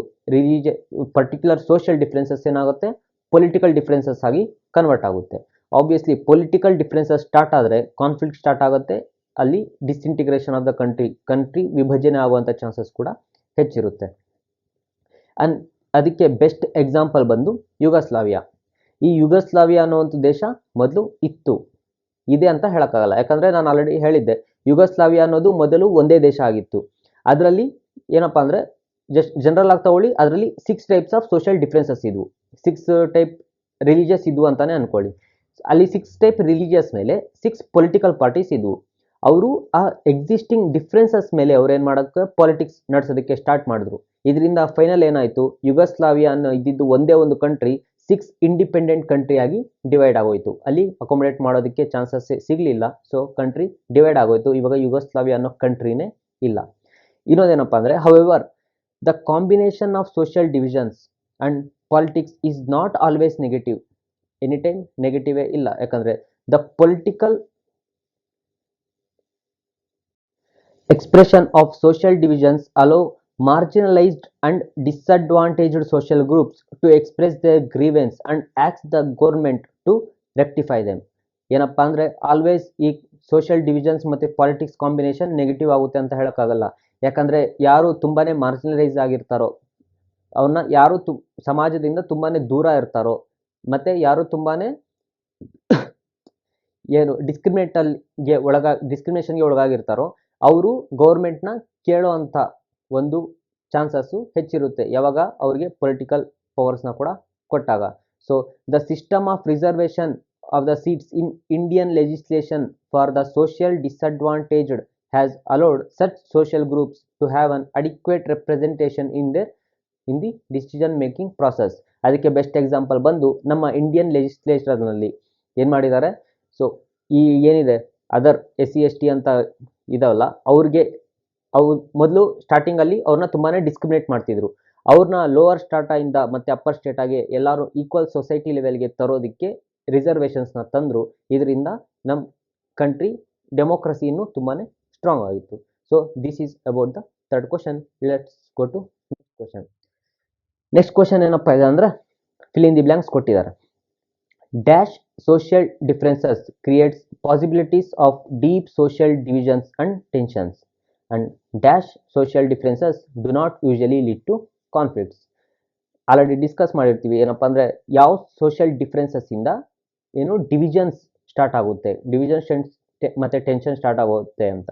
particular social differences ಏನಾಗುತ್ತೆ, political differences ಆಗಿ convert ಆಗುತ್ತೆ. ಆಬ್ವಿಯಸ್ಲಿ ಪೊಲಿಟಿಕಲ್ ಡಿಫ್ರೆನ್ಸಸ್ ಸ್ಟಾರ್ಟ್ ಆದರೆ ಕಾನ್ಫ್ಲಿಕ್ಟ್ ಸ್ಟಾರ್ಟ್ ಆಗುತ್ತೆ, ಅಲ್ಲಿ ಡಿಸ್ಇಂಟಿಗ್ರೇಷನ್ ಆಫ್ ದ ಕಂಟ್ರಿ ವಿಭಜನೆ ಆಗುವಂಥ ಚಾನ್ಸಸ್ ಕೂಡ ಹೆಚ್ಚಿರುತ್ತೆ. ಆ್ಯಂಡ್ ಅದಕ್ಕೆ ಬೆಸ್ಟ್ ಎಕ್ಸಾಂಪಲ್ ಬಂದು ಯುಗೋಸ್ಲಾವಿಯಾ. ಈ ಯುಗೋಸ್ಲಾವಿಯಾ ಅನ್ನುವಂಥ ದೇಶ ಮೊದಲು ಇದೆ ಅಂತ ಹೇಳೋಕ್ಕಾಗಲ್ಲ. ಯಾಕಂದರೆ ನಾನು ಆಲ್ರೆಡಿ ಹೇಳಿದ್ದೆ, ಯುಗೋಸ್ಲಾವಿಯಾ ಅನ್ನೋದು ಮೊದಲು ಒಂದೇ ದೇಶ ಆಗಿತ್ತು. ಅದರಲ್ಲಿ ಏನಪ್ಪ ಅಂದರೆ ಜಸ್ಟ್ ಜನರಲ್ ಆಗಿ ತಗೊಳ್ಳಿ, ಅದರಲ್ಲಿ 6 ಟೈಪ್ಸ್ ಆಫ್ ಸೋಷಿಯಲ್ ಡಿಫ್ರೆನ್ಸಸ್ ಇದ್ವು, 6 ಟೈಪ್ ರಿಲಿಜಿಯಸ್ ಇದ್ವು ಅಂತಾನೆ ಅನ್ಕೊಳ್ಳಿ. ಅಲ್ಲಿ 6 ಟೈಪ್ ರಿಲಿಜಿಯಸ್ ಮೇಲೆ 6 ಪೊಲಿಟಿಕಲ್ ಪಾರ್ಟೀಸ್ ಇದ್ವು. ಅವರು ಆ ಎಕ್ಸಿಸ್ಟಿಂಗ್ ಡಿಫ್ರೆನ್ಸಸ್ ಮೇಲೆ ಅವ್ರು ಏನು ಮಾಡೋಕ್ಕೆ ಪಾಲಿಟಿಕ್ಸ್ ನಡೆಸೋದಕ್ಕೆ ಸ್ಟಾರ್ಟ್ ಮಾಡಿದ್ರು. ಇದರಿಂದ ಫೈನಲ್ ಏನಾಯಿತು, ಯುಗೋಸ್ಲಾವಿಯಾ ಅನ್ನೋ ಇದ್ದಿದ್ದು ಒಂದೇ ಒಂದು ಕಂಟ್ರಿ 6 ಇಂಡಿಪೆಂಡೆಂಟ್ ಕಂಟ್ರಿ ಆಗಿ ಡಿವೈಡ್ ಆಗೋಯ್ತು. ಅಲ್ಲಿ ಅಕೊಮಡೇಟ್ ಮಾಡೋದಕ್ಕೆ ಚಾನ್ಸಸ್ ಸಿಗಲಿಲ್ಲ, ಸೊ ಕಂಟ್ರಿ ಡಿವೈಡ್ ಆಗೋಯ್ತು. ಇವಾಗ ಯುಗೋಸ್ಲಾವಿಯಾ ಅನ್ನೋ ಕಂಟ್ರಿನೇ ಇಲ್ಲ. ಇನ್ನೊಂದೇನಪ್ಪ ಅಂದರೆ, however the combination of social divisions and politics is not always negative. Any time ನೆಗೆಟಿವೇ ಇಲ್ಲ, ಯಾಕಂದರೆ the political expression of social divisions allow marginalized and disadvantaged social groups to express their grievance and ask the government to rectify them. ಏನಪ್ಪ ಅಂದರೆ always ಈ social divisions ಮತ್ತು politics combination negative ಆಗುತ್ತೆ ಅಂತ ಹೇಳೋಕ್ಕಾಗಲ್ಲ. ಯಾಕಂದರೆ ಯಾರು ತುಂಬಾ ಮಾರ್ಜಿನಲೈಸ್ ಆಗಿರ್ತಾರೋ, ಅವ್ರನ್ನ ಯಾರು ಸಮಾಜದಿಂದ ತುಂಬಾ ದೂರ ಇರ್ತಾರೋ, ಮತ್ತು ಯಾರು ತುಂಬಾ ಏನು ಡಿಸ್ಕ್ರಿಮಿನೇಷನ್ಗೆ ಒಳಗಾಗಿರ್ತಾರೋ ಅವರು ಗೌರ್ಮೆಂಟ್ನ ಕೇಳೋ ಅಂಥ ಒಂದು ಚಾನ್ಸಸ್ಸು ಹೆಚ್ಚಿರುತ್ತೆ, ಯಾವಾಗ ಅವ್ರಿಗೆ ಪೊಲಿಟಿಕಲ್ ಪವರ್ಸ್ನ ಕೂಡ ಕೊಟ್ಟಾಗ. So the system of reservation of the seats in Indian legislation for the social disadvantaged has allowed such social groups to have an adequate representation in the decision making process. ಅದಕ್ಕೆ best example ಬಂದು ನಮ್ಮ Indian ಲೆಜಿಸ್ಲೇಚರ್ನಲ್ಲಿ ಏನು ಮಾಡಿದ್ದಾರೆ, so ಈ ಏನಿದೆ other SC ST ಅಂತ ಇದಾವಲ್ಲ, ಅವ್ರು ಮೊದಲು ಸ್ಟಾರ್ಟಿಂಗಲ್ಲಿ ಅವ್ರನ್ನ ತುಂಬಾ ಡಿಸ್ಕ್ರಿಮಿನೇಟ್ ಮಾಡ್ತಿದ್ರು. ಅವ್ರನ್ನ ಲೋವರ್ ಸ್ಟಾರ್ಟಿಂದ ಮತ್ತು ಅಪ್ಪರ್ ಸ್ಟೇಟಾಗಿ ಎಲ್ಲರೂ ಈಕ್ವಲ್ ಸೊಸೈಟಿ ಲೆವೆಲ್ಗೆ ತರೋದಕ್ಕೆ ರಿಸರ್ವೇಷನ್ಸ್ನ ತಂದರು. ಇದರಿಂದ ನಮ್ಮ ಕಂಟ್ರಿ ಡೆಮೋಕ್ರಸಿ ಇನ್ನೂ ತುಂಬಾ ಸ್ಟ್ರಾಂಗ್ ಆಗಿತ್ತು. So this is about the third question. Let's go to next question. Next question ಏನಪ್ಪ ಇದೆ ಅಂದರೆ, ಫಿಲ್ ಇನ್ ದಿ ಬ್ಲ್ಯಾಂಕ್ಸ್ ಕೊಟ್ಟಿದ್ದಾರೆ. Dash social differences creates possibilities of deep social divisions and tensions, and dash social differences do not usually lead to conflicts. Already discuss ಮಾಡಿರ್ತೀವಿ, ಏನಪ್ಪ ಅಂದರೆ ಯಾವ social ಡಿಫ್ರೆನ್ಸಸ್ಸಿಂದ ಏನು divisions start ಆಗುತ್ತೆ, ಡಿವಿಷನ್ಸ್ ಮತ್ತು tension start ಆಗುತ್ತೆ ಅಂತ.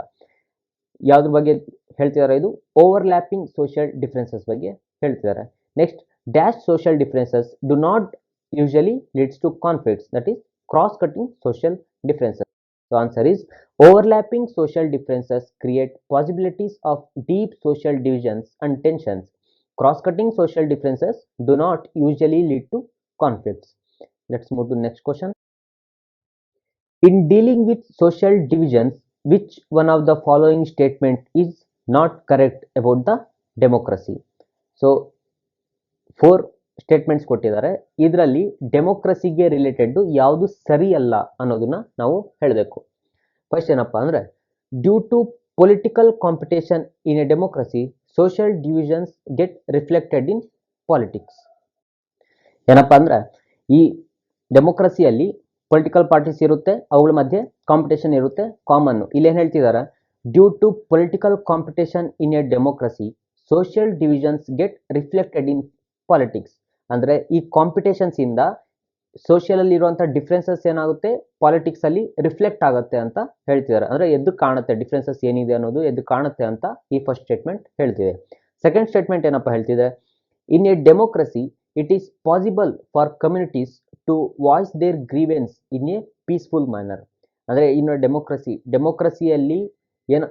ಯಾವುದ್ರ ಬಗ್ಗೆ ಹೇಳ್ತಿದ್ದಾರೆ, ಇದು ಓವರ್ಲ್ಯಾಪಿಂಗ್ ಸೋಷಿಯಲ್ ಡಿಫ್ರೆನ್ಸಸ್ ಬಗ್ಗೆ ಹೇಳ್ತಿದ್ದಾರೆ. Next, dash social differences do not usually leads to conflicts, that is cross-cutting social differences. So answer is overlapping social differences create possibilities of deep social divisions and tensions. Cross-cutting social differences do not usually lead to conflicts. Let's move to the next question. In dealing with social divisions, which one of the following statement is not correct about the democracy? So 4 statements ಕೊಟ್ಟಿದ್ದಾರೆ. ಇದರಲ್ಲಿ ಡೆಮೋಕ್ರಸಿಗೆ related ಯಾವುದು ಸರಿ ಅಲ್ಲ ಅನ್ನೋದನ್ನ ನಾವು ಹೇಳಬೇಕು. First ಏನಪ್ಪ ಅಂದರೆ, due to political competition in a democracy social divisions get reflected in politics. ಏನಪ್ಪ ಅಂದರೆ, ಈ ಡೆಮೋಕ್ರಸಿಯಲ್ಲಿ ಪೊಲಿಟಿಕಲ್ ಪಾರ್ಟೀಸ್ ಇರುತ್ತೆ, ಅವುಗಳ ಮಧ್ಯೆ ಕಾಂಪಿಟೇಷನ್ ಇರುತ್ತೆ, ಕಾಮನ್ನು. ಇಲ್ಲೇನು ಹೇಳ್ತಿದ್ದಾರೆ, due to political competition in a democracy social divisions get reflected in politics. ಅಂದರೆ ಈ ಕಾಂಪಿಟೇಷನ್ಸಿಂದ ಸೋಷಿಯಲಲ್ಲಿ ಇರುವಂಥ ಡಿಫ್ರೆನ್ಸಸ್ ಏನಾಗುತ್ತೆ, ಪಾಲಿಟಿಕ್ಸಲ್ಲಿ ರಿಫ್ಲೆಕ್ಟ್ ಆಗುತ್ತೆ ಅಂತ ಹೇಳ್ತಿದ್ದಾರೆ. ಅಂದರೆ ಎದ್ದು ಕಾಣುತ್ತೆ, ಡಿಫ್ರೆನ್ಸಸ್ ಏನಿದೆ ಅನ್ನೋದು ಎದ್ದು ಕಾಣುತ್ತೆ ಅಂತ ಈ ಫಸ್ಟ್ ಸ್ಟೇಟ್ಮೆಂಟ್ ಹೇಳ್ತಿದೆ. ಸೆಕೆಂಡ್ ಸ್ಟೇಟ್ಮೆಂಟ್ ಏನಪ್ಪ ಹೇಳ್ತಿದೆ, in a democracy it is possible for communities to voice their grievance in a peaceful manner. ಅಂದರೆ ಇನ್ನು ಡೆಮೋಕ್ರಸಿಯಲ್ಲಿ ಏನು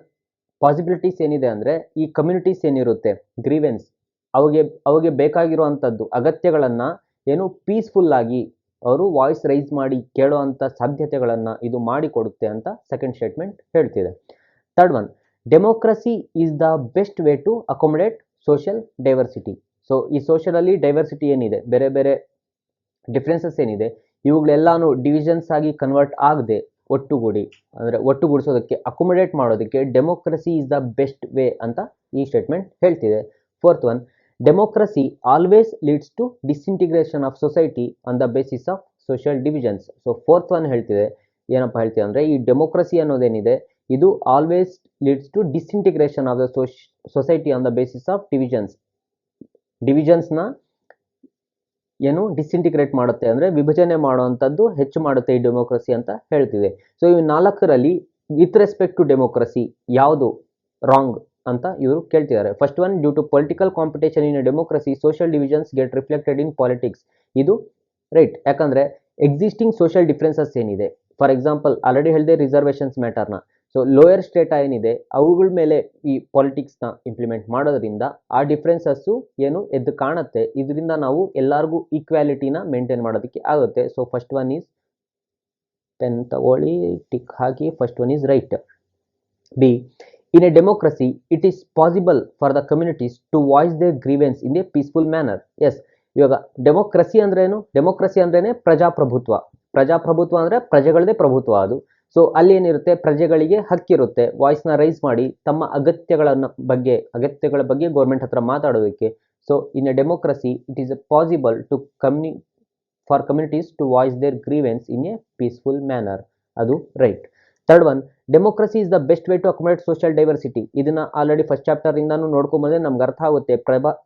ಪಾಸಿಬಿಲಿಟೀಸ್ ಏನಿದೆ ಅಂದರೆ, ಈ ಕಮ್ಯುನಿಟೀಸ್ ಏನಿರುತ್ತೆ ಗ್ರೀವೆನ್ಸ್, ಅವಿಗೆ ಬೇಕಾಗಿರುವಂಥದ್ದು ಅಗತ್ಯಗಳನ್ನು ಏನು ಪೀಸ್ಫುಲ್ಲಾಗಿ ಅವರು ವಾಯ್ಸ್ ರೈಸ್ ಮಾಡಿ ಕೇಳೋವಂಥ ಸಾಧ್ಯತೆಗಳನ್ನು ಇದು ಮಾಡಿಕೊಡುತ್ತೆ ಅಂತ ಸೆಕೆಂಡ್ ಸ್ಟೇಟ್ಮೆಂಟ್ ಹೇಳ್ತಿದೆ. Third one, democracy is the best way to accommodate social diversity. So ಈ ಸೋಷಿಯಲಲ್ಲಿ ಡೈವರ್ಸಿಟಿ ಏನಿದೆ, ಬೇರೆ ಬೇರೆ ಡಿಫ್ರೆನ್ಸಸ್ ಏನಿದೆ, ಇವುಗಳೆಲ್ಲಾನು ಡಿವಿಷನ್ಸ್ ಆಗಿ ಕನ್ವರ್ಟ್ ಆಗದೆ ಒಟ್ಟುಗೂಡಿಸೋದಕ್ಕೆ ಅಕೊಮಡೇಟ್ ಮಾಡೋದಕ್ಕೆ democracy is the best way ಅಂತ ಈ ಸ್ಟೇಟ್ಮೆಂಟ್ ಹೇಳ್ತಿದೆ. Fourth one, democracy always leads to disintegration of society on the basis of social divisions. So fourth one ಏನಪ್ಪ ಹೇಳ್ತೀವಿ ಅಂದರೆ, ಈ ಡೆಮೋಕ್ರಸಿ ಅನ್ನೋದೇನಿದೆ ಇದು always leads to disintegration of the society on the basis of ಡಿವಿಷನ್ಸ್ನ ಏನು disintegrate ಮಾಡುತ್ತೆ, ಅಂದರೆ ವಿಭಜನೆ ಮಾಡುವಂಥದ್ದು ಹೆಚ್ಚು ಮಾಡುತ್ತೆ ಈ ಡೆಮೋಕ್ರಸಿ ಅಂತ ಹೇಳ್ತಿದೆ. ಸೊ ಈ 4ರಲ್ಲಿ ವಿತ್ ರೆಸ್ಪೆಕ್ಟ್ ಟು ಡೆಮೋಕ್ರಸಿ ಯಾವುದು ರಾಂಗ್ ಅಂತ ಇವರು ಕೇಳ್ತಿದ್ದಾರೆ. First one, due to political competition in a democracy social divisions get reflected in politics. ಇದು ರೈಟ್. ಯಾಕಂದ್ರೆ ಎಕ್ಸಿಸ್ಟಿಂಗ್ ಸೋಷಿಯಲ್ ಡಿಫ್ರೆನ್ಸಸ್ ಏನಿದೆ, ಫಾರ್ ಎಕ್ಸಾಂಪಲ್ ಆಲ್ರೆಡಿ ಹೇಳಿದೆ ರಿಸರ್ವೇಷನ್ಸ್ ಮ್ಯಾಟರ್ನ. ಸೊ ಲೋಯರ್ ಸ್ಟೇಟ್ ಏನಿದೆ ಅವುಗಳ ಮೇಲೆ ಈ ಪಾಲಿಟಿಕ್ಸ್ನ ಇಂಪ್ಲಿಮೆಂಟ್ ಮಾಡೋದ್ರಿಂದ ಆ ಡಿಫ್ರೆನ್ಸಸ್ಸು ಏನು ಎದ್ದು ಕಾಣುತ್ತೆ. ಇದರಿಂದ ನಾವು ಎಲ್ಲರಿಗೂ ಈಕ್ವಾಲಿಟಿನ ಮೇಂಟೈನ್ ಮಾಡೋದಕ್ಕೆ ಆಗುತ್ತೆ. So first one is, pen ತಗೊಳ್ಳಿ, ಟಿಕ್ ಹಾಕಿ, first one is right. B, in a democracy it is possible for the communities to voice their grievance in a peaceful manner. Yes, ಇವಾಗ ಡೆಮೋಕ್ರಸಿ ಅಂದ್ರೆ ಏನು? Democracy ಅಂದ್ರೇನೆ ಪ್ರಜಾಪ್ರಭುತ್ವ. ಪ್ರಜಾಪ್ರಭುತ್ವ ಅಂದ್ರೆ ಪ್ರಜೆಗಳದೇ ಪ್ರಭುತ್ವ ಅದು. ಸೊ ಅಲ್ಲಿ ಏನಿರುತ್ತೆ, ಪ್ರಜೆಗಳಿಗೆ ಹಕ್ಕಿರುತ್ತೆ ವಾಯ್ಸ್ನ ರೈಸ್ ಮಾಡಿ ತಮ್ಮ ಅಗತ್ಯಗಳ ಬಗ್ಗೆ ಗೌರ್ಮೆಂಟ್ ಹತ್ರ ಮಾತಾಡೋದಕ್ಕೆ. So in a democracy it is possible to for communities to voice their grievance in a peaceful manner. ಅದು right. Third one, democracy is the best way to accommodate social diversity. ಇದನ್ನ already first chapter ಇಂದಾನು ನೋಡ್ಕೊಂಬಂದ್ರೆ ನಮ್ಗೆ ಅರ್ಥ ಆಗುತ್ತೆ.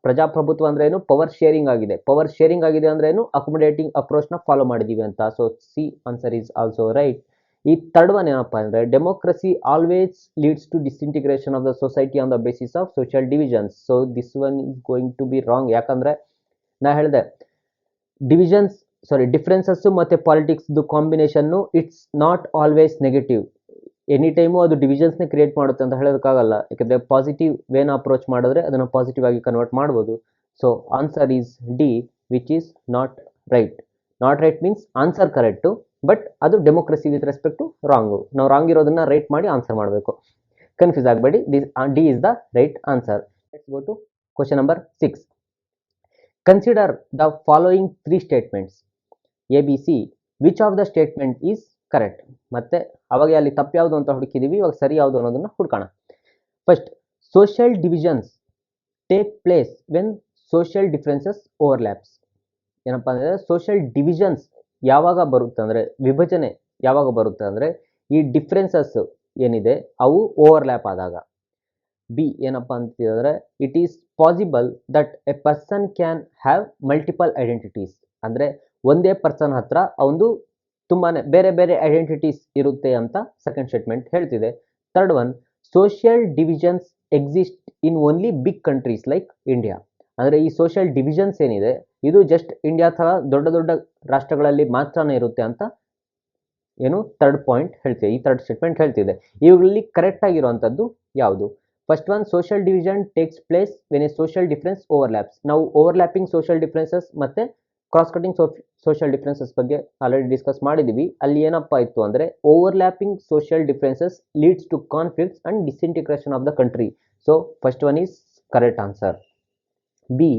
ಪ್ರಜಾಪ್ರಭುತ್ವ ಅಂದ್ರೆ ಏನು? ಪವರ್ ಶೇರಿಂಗ್ ಆಗಿದೆ. ಪವರ್ ಶೇರಿಂಗ್ ಆಗಿದೆ ಅಂದ್ರೆ ಏನು? ಅಕೊಮಡೇಟಿಂಗ್ ಅಪ್ರೋಚ್ ನ ಫಾಲೋ ಮಾಡಿದೀವಿ ಅಂತ. So C answer is also right. ಈ ಥರ್ಡ್ ಒನ್ ಏನಪ್ಪಾ ಅಂದ್ರೆ, democracy always leads to disintegration of the society on the basis of social divisions. So this one is going to be wrong. ಯಾಕಂದ್ರೆ ನಾ ಹೇಳಿದೆ differences ಮತ್ತೆ politics combination it's not always negative. Any time ಅದು ಡಿವಿಷನ್ಸ್ನೇ create ಮಾಡುತ್ತೆ ಅಂತ ಹೇಳೋದಕ್ಕಾಗಲ್ಲ. ಯಾಕಂದರೆ positive Vena approach ಮಾಡಿದ್ರೆ ಅದನ್ನು ಪಾಸಿಟಿವ್ ಆಗಿ ಕನ್ವರ್ಟ್ ಮಾಡ್ಬೋದು. So answer is D, which is not right. Not right means answer correct, but ಅದು democracy with respect to wrong. ನಾವು ರಾಂಗ್ ಇರೋದನ್ನ ರೈಟ್ ಮಾಡಿ ಆನ್ಸರ್ ಮಾಡಬೇಕು. ಕನ್ಫ್ಯೂಸ್ ಆಗಬೇಡಿ. D is the right answer. Let's go to question number 6. Consider the following 3 statements A B C. Which of the statement is correct. ಮತ್ತೆ ಅವಾಗ ಅಲ್ಲಿ ತಪ್ಪು ಯಾವುದು ಅಂತ ಹುಡುಕಿದೀವಿ, ಇವಾಗ ಸರಿ ಯಾವುದು ಅನ್ನೋದನ್ನ ಹುಡ್ಕೋಣ. First, social divisions take place when social differences overlaps. ಏನಪ್ಪಾ ಅಂದರೆ ಸೋಷಿಯಲ್ ಡಿವಿಷನ್ಸ್ ಯಾವಾಗ ಬರುತ್ತೆ ಅಂದರೆ, ವಿಭಜನೆ ಯಾವಾಗ ಬರುತ್ತೆ ಅಂದರೆ ಈ ಡಿಫ್ರೆನ್ಸಸ್ ಏನಿದೆ ಅವು ಓವರ್ಲ್ಯಾಪ್ ಆದಾಗ. ಬಿ ಏನಪ್ಪ ಅಂತಿದ್ರೆ, it is possible that a person can have multiple identities. ಅಂದರೆ ಒಂದೇ ಪರ್ಸನ್ ಹತ್ರ ಒಂದು ತುಂಬಾನೇ ಬೇರೆ ಬೇರೆ ಐಡೆಂಟಿಟೀಸ್ ಇರುತ್ತೆ ಅಂತ ಸೆಕೆಂಡ್ ಸ್ಟೇಟ್ಮೆಂಟ್ ಹೇಳ್ತಿದೆ. Third one, social divisions exist in only big countries like India. ಅಂದರೆ ಈ ಸೋಷಿಯಲ್ ಡಿವಿಷನ್ಸ್ ಏನಿದೆ ಇದು ಜಸ್ಟ್ ಇಂಡಿಯಾ ಥರ ದೊಡ್ಡ ದೊಡ್ಡ ರಾಷ್ಟ್ರಗಳಲ್ಲಿ ಮಾತ್ರನೇ ಇರುತ್ತೆ ಅಂತ ಏನು ಥರ್ಡ್ ಪಾಯಿಂಟ್ ಹೇಳ್ತಿದೆ, ಈ ಥರ್ಡ್ ಸ್ಟೇಟ್ಮೆಂಟ್ ಹೇಳ್ತಿದೆ. ಇವುಗಳಲ್ಲಿ ಕರೆಕ್ಟ್ ಆಗಿರುವಂಥದ್ದು ಯಾವುದು? First one, social division takes place when a social difference overlaps. ನಾವು ಓವರ್ಲ್ಯಾಪಿಂಗ್ ಸೋಷಿಯಲ್ ಡಿಫ್ರೆನ್ಸಸ್ ಮತ್ತೆ ಕ್ರಾಸ್ ಕಟಿಂಗ್ ಸೋಷಿಯಲ್ ಡಿಫ್ರೆನ್ಸಸ್ ಬಗ್ಗೆ ಆಲ್ರೆಡಿ ಡಿಸ್ಕಸ್ ಮಾಡಿದ್ದೀವಿ. ಅಲ್ಲಿ ಏನಪ್ಪಾ ಇತ್ತು ಅಂದರೆ, overlapping social differences leads to conflicts and disintegration of the country. So first one is correct answer. B,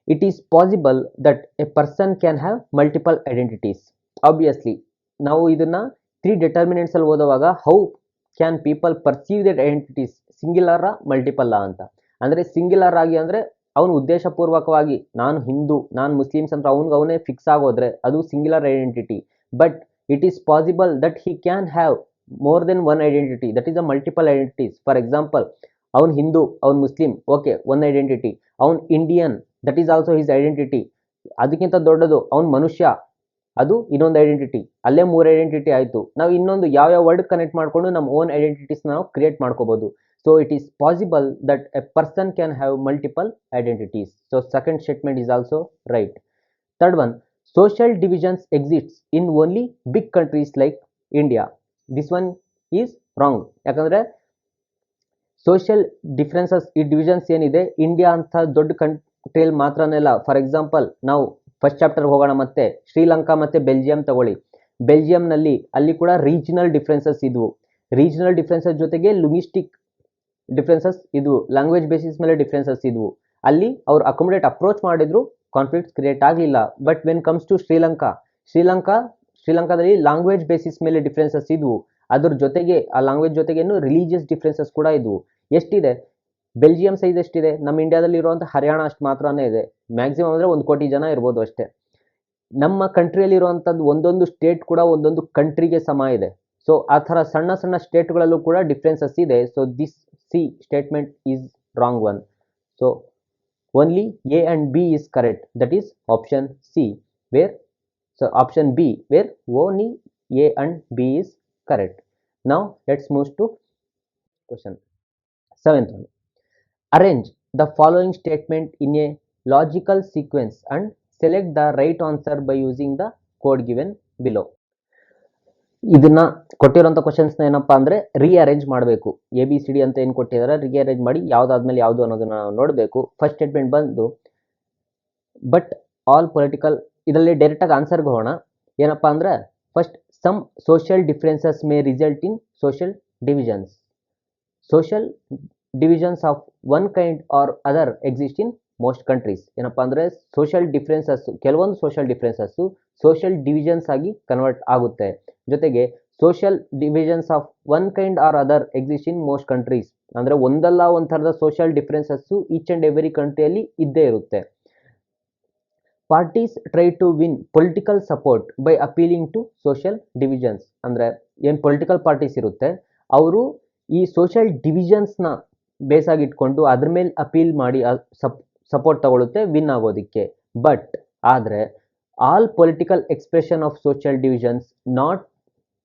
it is possible that a person can have multiple identities. Obviously ನಾವು ಇದನ್ನ 3 determinants ಅಲ್ಲಿ ಓದುವಾಗ how can people perceive that identities, singular multiple ಅಂತ. ಅಂದರೆ singular ಆಗಿ ಅಂದರೆ ಅವನು ಉದ್ದೇಶಪೂರ್ವಕವಾಗಿ ನಾನು ಹಿಂದೂ, ನಾನು ಮುಸ್ಲಿಮ್ಸ್ ಅಂತ ಅವನೇ ಫಿಕ್ಸ್ ಆಗೋದ್ರೆ ಅದು singular identity. But it is possible that he can have more than one identity, that is a multiple identities. For example, ಅವ್ನು ಹಿಂದೂ, ಅವ್ನು ಮುಸ್ಲಿಂ, ಓಕೆ, ಒನ್ ಐಡೆಂಟಿಟಿ. ಅವ್ನು Indian, that is also his identity. ಅದಕ್ಕಿಂತ ದೊಡ್ಡದು ಅವ್ನು ಮನುಷ್ಯ, ಅದು ಇನ್ನೊಂದು identity. ಅಲ್ಲೇ 3 ಐಡೆಂಟಿಟಿ ಆಯಿತು. ನಾವು ಇನ್ನೊಂದು ಯಾವ ವರ್ಡ್ ಕನೆಕ್ಟ್ ಮಾಡಿಕೊಂಡು ನಮ್ಮ ಓನ್ ಐಡೆಂಟಿಟೀಸ್ ನಾವು ಕ್ರಿಯೇಟ್ ಮಾಡ್ಕೋಬಹುದು. So it is possible that a person can have multiple identities. So second statement is also right. Third one, social divisions exists in only big countries like India. This one is wrong. ಯಾಕಂದ್ರೆ social differences ಈ divisions ಏನಿದೆ India ಅಂತ ದೊಡ್ಡ ಕಂಟ್ರಿಯಲ್ಲಿ ಮಾತ್ರನೇ ಇಲ್ಲ. For example ನಾವು first chapter ಹೋಗೋಣ, ಮತ್ತೆ ಶ್ರೀಲಂಕಾ ಮತ್ತೆ ಬೆಲ್ಜಿಯಂ ತಗೊಳ್ಳಿ. ಬೆಲ್ಜಿಯಂನಲ್ಲಿ ಅಲ್ಲಿ ಕೂಡ ರೀಜನಲ್ ಡಿಫ್ರೆನ್ಸಸ್ ಇದ್ವು. ರೀಜನಲ್ ಡಿಫ್ರೆನ್ಸಸ್ ಜೊತೆಗೆ ಲಿಂಗ್ವಿಸ್ಟಿಕ್ ಡಿಫ್ರೆನ್ಸಸ್ ಇದ್ವು, ಲ್ಯಾಂಗ್ವೇಜ್ ಬೇಸಿಸ್ ಮೇಲೆ ಡಿಫ್ರೆನ್ಸಸ್ ಇದ್ವು. ಅಲ್ಲಿ ಅವ್ರು ಅಕೊಮಡೇಟ್ ಅಪ್ರೋಚ್ ಮಾಡಿದ್ರು, ಕಾನ್ಫ್ಲಿಕ್ಟ್ಸ್ ಕ್ರಿಯೇಟ್ ಆಗಲಿಲ್ಲ. ಬಟ್ ವೆನ್ ಕಮ್ಸ್ ಟು ಶ್ರೀಲಂಕಾದಲ್ಲಿ ಲ್ಯಾಂಗ್ವೇಜ್ ಬೇಸಿಸ್ ಮೇಲೆ ಡಿಫ್ರೆನ್ಸಸ್ ಇದ್ವು. ಅದ್ರ ಜೊತೆಗೆ ಆ ಲ್ಯಾಂಗ್ವೇಜ್ ಜೊತೆಗೇನು ರಿಲಿಜಿಯಸ್ ಡಿಫ್ರೆನ್ಸಸ್ ಕೂಡ ಇದ್ವು. ಎಷ್ಟಿದೆ? ಬೆಲ್ಜಿಯಂ ಸೈಜ್ ಎಷ್ಟಿದೆ? ನಮ್ಮ ಇಂಡಿಯಾದಲ್ಲಿ ಇರುವಂಥ ಹರಿಯಾಣ ಅಷ್ಟು ಮಾತ್ರನೇ ಇದೆ. ಮ್ಯಾಕ್ಸಿಮಮ್ ಅಂದರೆ 1 ಕೋಟಿ ಜನ ಇರ್ಬೋದು ಅಷ್ಟೇ. ನಮ್ಮ ಕಂಟ್ರಿಯಲ್ಲಿ ಇರುವಂಥದ್ದು ಒಂದೊಂದು ಸ್ಟೇಟ್ ಕೂಡ ಒಂದೊಂದು ಕಂಟ್ರಿಗೆ ಸಮ ಇದೆ. ಸೊ ಆ ಥರ ಸಣ್ಣ ಸಣ್ಣ ಸ್ಟೇಟ್ಗಳಲ್ಲೂ ಕೂಡ ಡಿಫ್ರೆನ್ಸಸ್ ಇದೆ. So this C statement is wrong one. So only A and B is correct. That is option C, option B where only A and B is correct. Now let's move to question 7th one. Arrange the following statement in a logical sequence and select the right answer by using the code given below. ಇದನ್ನ ಕೊಟ್ಟಿರೋಂಥ ಕ್ವಶನ್ಸ್ನ ಏನಪ್ಪಾ ಅಂದ್ರೆ rearrange ಮಾಡಬೇಕು. ABCD ಅಂತ ಏನು ಕೊಟ್ಟಿದ್ದಾರೆ rearrange ಮಾಡಿ ಯಾವ್ದಾದ್ಮೇಲೆ ಯಾವುದು ಅನ್ನೋದನ್ನ ನಾವು ನೋಡಬೇಕು. ಫಸ್ಟ್ ಸ್ಟೇಟ್ಮೆಂಟ್ ಬಂದು ಬಟ್ ಆಲ್ ಪೊಲಿಟಿಕಲ್, ಇದರಲ್ಲಿ ಡೈರೆಕ್ಟ್ ಆಗಿ ಆನ್ಸರ್ಗೆ ಹೋಗೋಣ. ಏನಪ್ಪಾ ಅಂದ್ರೆ first some social differences may result in social divisions. Social divisions of one kind or other exist in most countries. ಏನಪ್ಪಾ ಅಂದ್ರೆ ಸೋಷಿಯಲ್ ಡಿಫರೆನ್ಸಸ್, ಕೆಲವೊಂದು ಸೋಷಿಯಲ್ ಡಿಫರೆನ್ಸಸ್ ಸೋಷಿಯಲ್ ಡಿವಿಷನ್ಸ್ ಆಗಿ ಕನ್ವರ್ಟ್ ಆಗುತ್ತೆ. ಜೊತೆಗೆ social divisions of one kind or other exist in most countries, ಅಂದ್ರೆ ಒಂದಲ್ಲ ಒಂದ್ ಥರದ social differences each and every ಕಂಟ್ರಿಯಲ್ಲಿ ಇದ್ದೇ ಇರುತ್ತೆ. Parties try to win political support by appealing to social divisions. ಅಂದ್ರೆ ಏನು ಪೊಲಿಟಿಕಲ್ ಪಾರ್ಟೀಸ್ ಇರುತ್ತೆ ಅವರು ಈ ಸೋಷಿಯಲ್ ಡಿವಿಷನ್ಸ್ನ ಬೇಸ್ ಆಗಿ ಇಟ್ಕೊಂಡು ಅದ್ರ ಮೇಲೆ ಅಪೀಲ್ ಮಾಡಿ ಸಪೋರ್ಟ್ ತಗೊಳುತ್ತೆ ವಿನ್ ಆಗೋದಕ್ಕೆ. ಬಟ್ ಆದರೆ all political expression of social divisions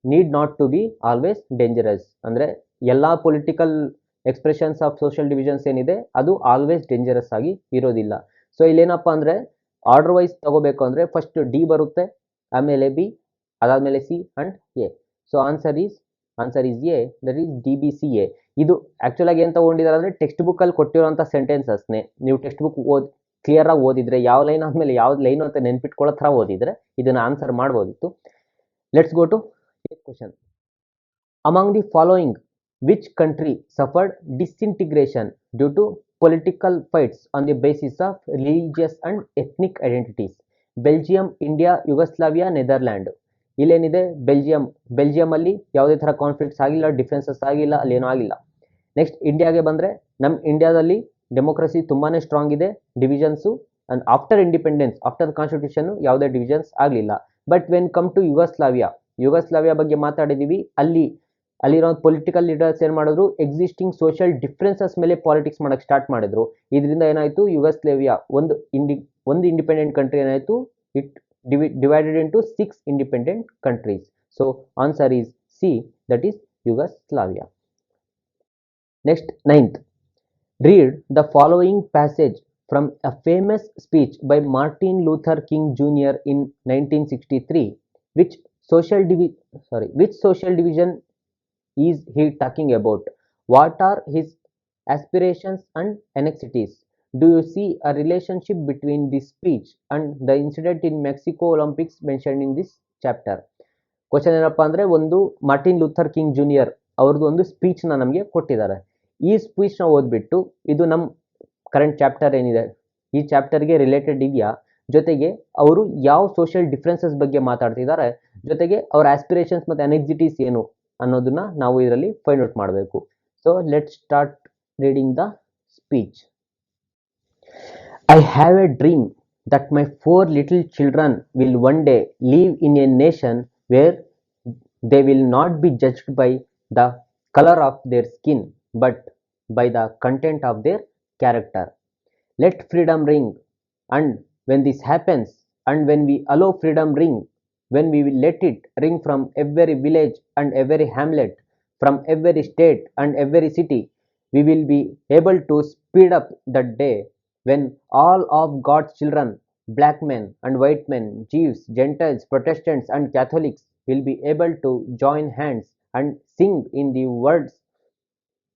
need not to be always dangerous. ಅಂದರೆ ಎಲ್ಲ political expressions of social divisions ಏನಿದೆ ಅದು ಆಲ್ವೇಸ್ ಡೇಂಜರಸ್ ಆಗಿ ಇರೋದಿಲ್ಲ. ಸೊ ಇಲ್ಲೇನಪ್ಪ ಅಂದರೆ ಆರ್ಡರ್ ವೈಸ್ ತಗೋಬೇಕು ಅಂದರೆ ಫಸ್ಟ್ ಡಿ ಬರುತ್ತೆ, ಆಮೇಲೆ ಬಿ, ಅದಾದಮೇಲೆ C and A. So answer is A, that is DBCA. ಇದು ಆ್ಯಕ್ಚುಲಾಗಿ ಏನು ತಗೊಂಡಿದ್ದಾರೆ ಅಂದರೆ ಟೆಕ್ಸ್ಟ್ ಬುಕ್ಕಲ್ಲಿ ಕೊಟ್ಟಿರೋಂಥ ಸೆಂಟೆನ್ಸಸ್ನೇ ನೀವು ಟೆಕ್ಸ್ಟ್ ಬುಕ್ ಕ್ಲಿಯರಾಗಿ ಓದಿದ್ರೆ ಯಾವ ಲೈನ್ ಆದಮೇಲೆ ಯಾವ ಲೈನು ಅಂತ ನೆನ್ಪಿಟ್ಕೊಳ್ಳೋ ಥರ ಓದಿದ್ರೆ ಇದನ್ನು ಆನ್ಸರ್ ಮಾಡ್ಬೋದಿತ್ತು. Let's go to question. Among the following which country suffered disintegration due to political fights on the basis of religious and ethnic identities? Belgium, India, Yugoslavia, Netherland. ಇಲ್ಲೇನಿದೆ ಬೆಲ್ಜಿಯಂ ಅಲ್ಲಿ ಯಾವುದೇ ಥರ ಕಾನ್ಫ್ಲಿಕ್ಟ್ಸ್ ಆಗಿಲ್ಲ, ಡಿಫ್ರೆನ್ಸಸ್ ಆಗಿಲ್ಲ, ಅಲ್ಲೇನೂ ಆಗಿಲ್ಲ. Next ಇಂಡಿಯಾಗೆ ಬಂದರೆ ನಮ್ಮ ಇಂಡಿಯಾದಲ್ಲಿ ಡೆಮೋಕ್ರಸಿ ತುಂಬಾ ಸ್ಟ್ರಾಂಗ್ ಇದೆ, divisions and after independence after constitution ಯಾವುದೇ ಡಿವಿಷನ್ಸ್ ಆಗಲಿಲ್ಲ. But when come to Yugoslavia ಬಗ್ಗೆ ಮಾತಾಡಿದ್ದೀವಿ. ಅಲ್ಲಿರೋ ಪೊಲಿಟಿಕಲ್ ಲೀಡರ್ಸ್ ಏನು ಮಾಡಿದ್ರು, ಎಕ್ಸಿಸ್ಟಿಂಗ್ ಸೋಷಿಯಲ್ ಡಿಫ್ರೆನ್ಸಸ್ ಮೇಲೆ ಪಾಲಿಟಿಕ್ಸ್ ಮಾಡೋಕ್ಕೆ ಸ್ಟಾರ್ಟ್ ಮಾಡಿದ್ರು. ಇದರಿಂದ ಏನಾಯಿತು, ಯುಗೋಸ್ಲಾವಿಯಾ ಒಂದು ಇಂಡಿಪೆಂಡೆಂಟ್ ಕಂಟ್ರಿ ಏನಾಯಿತು, it divided into 6 independent countries. So answer is C, that is Yugoslavia. Next, 9th. Read the following passage from a famous speech by Martin Luther King Jr. in 1963. Which social division is he talking about? What are his aspirations and anxieties? Do you see a relationship between this speech and the incident in Mexico Olympics mentioned in this chapter? Question ಏನಪ್ಪ ಅಂದರೆ, ಒಂದು Martin Luther King junior ಅವ್ರದ್ದು ಒಂದು ಸ್ಪೀಚ್ನ ನಮಗೆ ಕೊಟ್ಟಿದ್ದಾರೆ. ಈ ಸ್ಪೀಚ್ನ ಓದ್ಬಿಟ್ಟು ಇದು ನಮ್ಮ ಕರೆಂಟ್ ಚಾಪ್ಟರ್ ಏನಿದೆ ಈ ಚಾಪ್ಟರ್ಗೆ ರಿಲೇಟೆಡ್ ಇದೆಯಾ, ಜೊತೆಗೆ ಅವರು ಯಾವ ಸೋಷಿಯಲ್ ಡಿಫ್ರೆನ್ಸಸ್ ಬಗ್ಗೆ ಮಾತಾಡ್ತಿದ್ದಾರೆ, ಜೊತೆಗೆ ಅವ್ರ ಆಸ್ಪಿರೇಷನ್ಸ್ ಮತ್ತು ಅನೆಕ್ಸಿಟೀಸ್ ಏನು ಅನ್ನೋದನ್ನ ನಾವು ಇದರಲ್ಲಿ ಫೈಂಡ್ ಔಟ್ ಮಾಡಬೇಕು. So let start reading the speech. I have a dream that my 4 little children will one day live in a nation where they will not be judged by the color of their skin but by the content of their character. Let freedom ring, and when this happens, and when we allow freedom ring, when we will let it ring from every village and every hamlet, from every state and every city, we will be able to speed up that day when all of God's children, black men and white men, Jews, Gentiles, Protestants and Catholics, will be able to join hands and sing in the words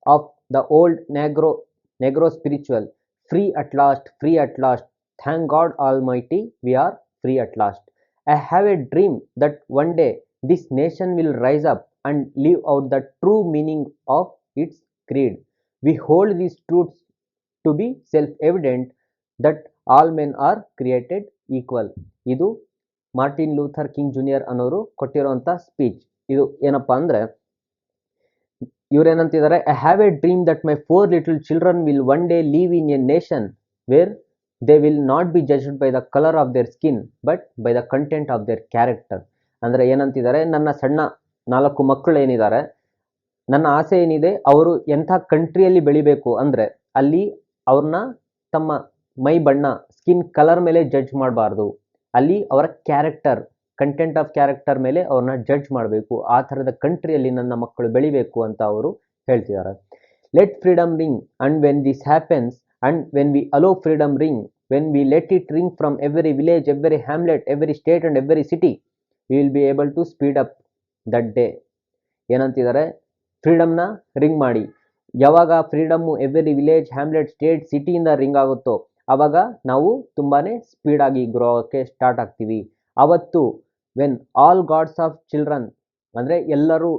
of the old Negro spiritual, free at last, thank God Almighty, we are free at last. I have a dream that one day this nation will rise up and live out the true meaning of its creed. We hold these truths to be self-evident that all men are created equal. ಇದು Martin Luther King junior ಅನ್ನೋರು ಕೊಟ್ಟಿರುವಂಥ speech. ಇದು ಏನಪ್ಪ ಅಂದರೆ, ಇವ್ರೇನಂತಿದ್ದಾರೆ, I have a dream that my 4 little children will one day live in a nation where they will not be judged by the color of their skin but by the content of their character. ಅಂದರೆ ಏನಂತಿದ್ದಾರೆ, ನನ್ನ ಸಣ್ಣ 4 ಮಕ್ಕಳು ಏನಿದ್ದಾರೆ, ನನ್ನ ಆಸೆ ಏನಿದೆ, ಅವರು ಎಂಥ ಕಂಟ್ರಿಯಲ್ಲಿ ಬೆಳಿಬೇಕು ಅಂದರೆ ಅಲ್ಲಿ ಅವ್ರನ್ನ ತಮ್ಮ ಮೈ ಬಣ್ಣ, ಸ್ಕಿನ್ ಕಲರ್ ಮೇಲೆ ಜಡ್ಜ್ ಮಾಡಬಾರ್ದು, ಅಲ್ಲಿ ಅವರ ಕ್ಯಾರೆಕ್ಟರ್, ಕಂಟೆಂಟ್ ಆಫ್ ಕ್ಯಾರೆಕ್ಟರ್ ಮೇಲೆ ಅವ್ರನ್ನ ಜಡ್ಜ್ ಮಾಡಬೇಕು, ಆ ಥರದ ಕಂಟ್ರಿಯಲ್ಲಿ ನನ್ನ ಮಕ್ಕಳು ಬೆಳಿಬೇಕು ಅಂತ ಅವರು ಹೇಳ್ತಿದ್ದಾರೆ. let freedom ring, and when this happens, and when we allow freedom ring, when we let it ring from every village, every hamlet, every state and every city, we will be able to speed up that day. ಏನಂತಿದ್ದಾರೆ, ಫ್ರೀಡಮ್ನ ring ಮಾಡಿ. ಯಾವಾಗ freedom every village, hamlet, state, ಸಿಟಿಯಿಂದ ring ಆಗುತ್ತೋ ಆವಾಗ ನಾವು ತುಂಬಾ ಸ್ಪೀಡಾಗಿ ಗ್ರೋ ಆಗೋಕ್ಕೆ ಸ್ಟಾರ್ಟ್ ಆಗ್ತೀವಿ. ಅವತ್ತು when all gods of children, ಅಂದರೆ ಎಲ್ಲರೂ